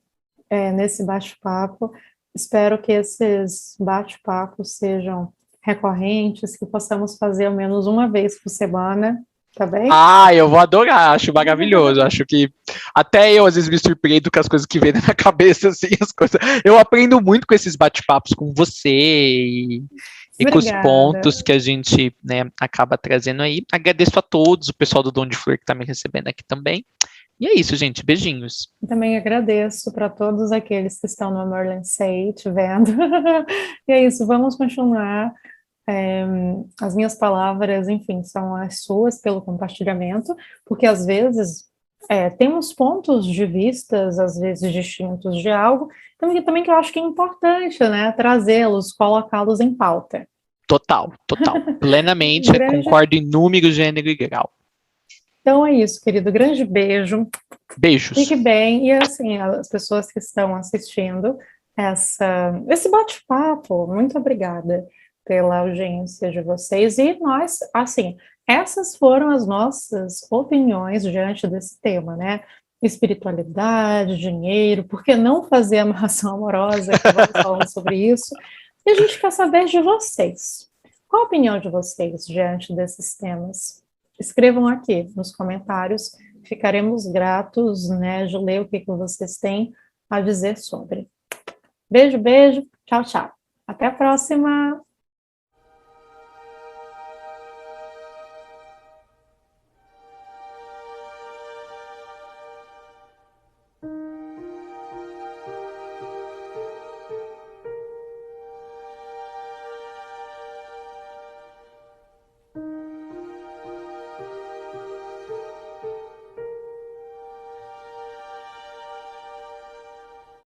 nesse bate-papo. Espero que esses bate-papos sejam recorrentes, que possamos fazer ao menos uma vez por semana, tá bem? Eu vou adorar, acho maravilhoso. Acho que até eu às vezes me surpreendo com as coisas que vêm na minha cabeça, assim, as coisas. Eu aprendo muito com esses bate-papos com você e com os Obrigada. pontos que a gente, né, acaba trazendo aí. Agradeço a todos, o pessoal do Dom de Flor que está me recebendo aqui também. E é isso, gente. Beijinhos. Também agradeço para todos aqueles que estão no Amorland Say, te vendo. E é isso, vamos continuar. As minhas palavras, enfim, são as suas pelo compartilhamento, porque às vezes temos pontos de vistas, às vezes distintos de algo, também que eu acho que é importante, né, trazê-los, colocá-los em pauta. Total, total. Um Plenamente, grande, concordo em número, gênero e grau. então é isso, querido, grande beijo, Beijos. fique bem, e assim, as pessoas que estão assistindo esse bate-papo, muito obrigada pela audiência de vocês, e nós, assim, essas foram as nossas opiniões diante desse tema, né? Espiritualidade, dinheiro, por que não fazer amarração amorosa, que vamos falando sobre isso, e a gente quer saber de vocês. Qual a opinião de vocês diante desses temas? Escrevam aqui nos comentários ficaremos gratos, né, de ler o que vocês têm a dizer sobre. Beijo, beijo, tchau, tchau. Até a próxima!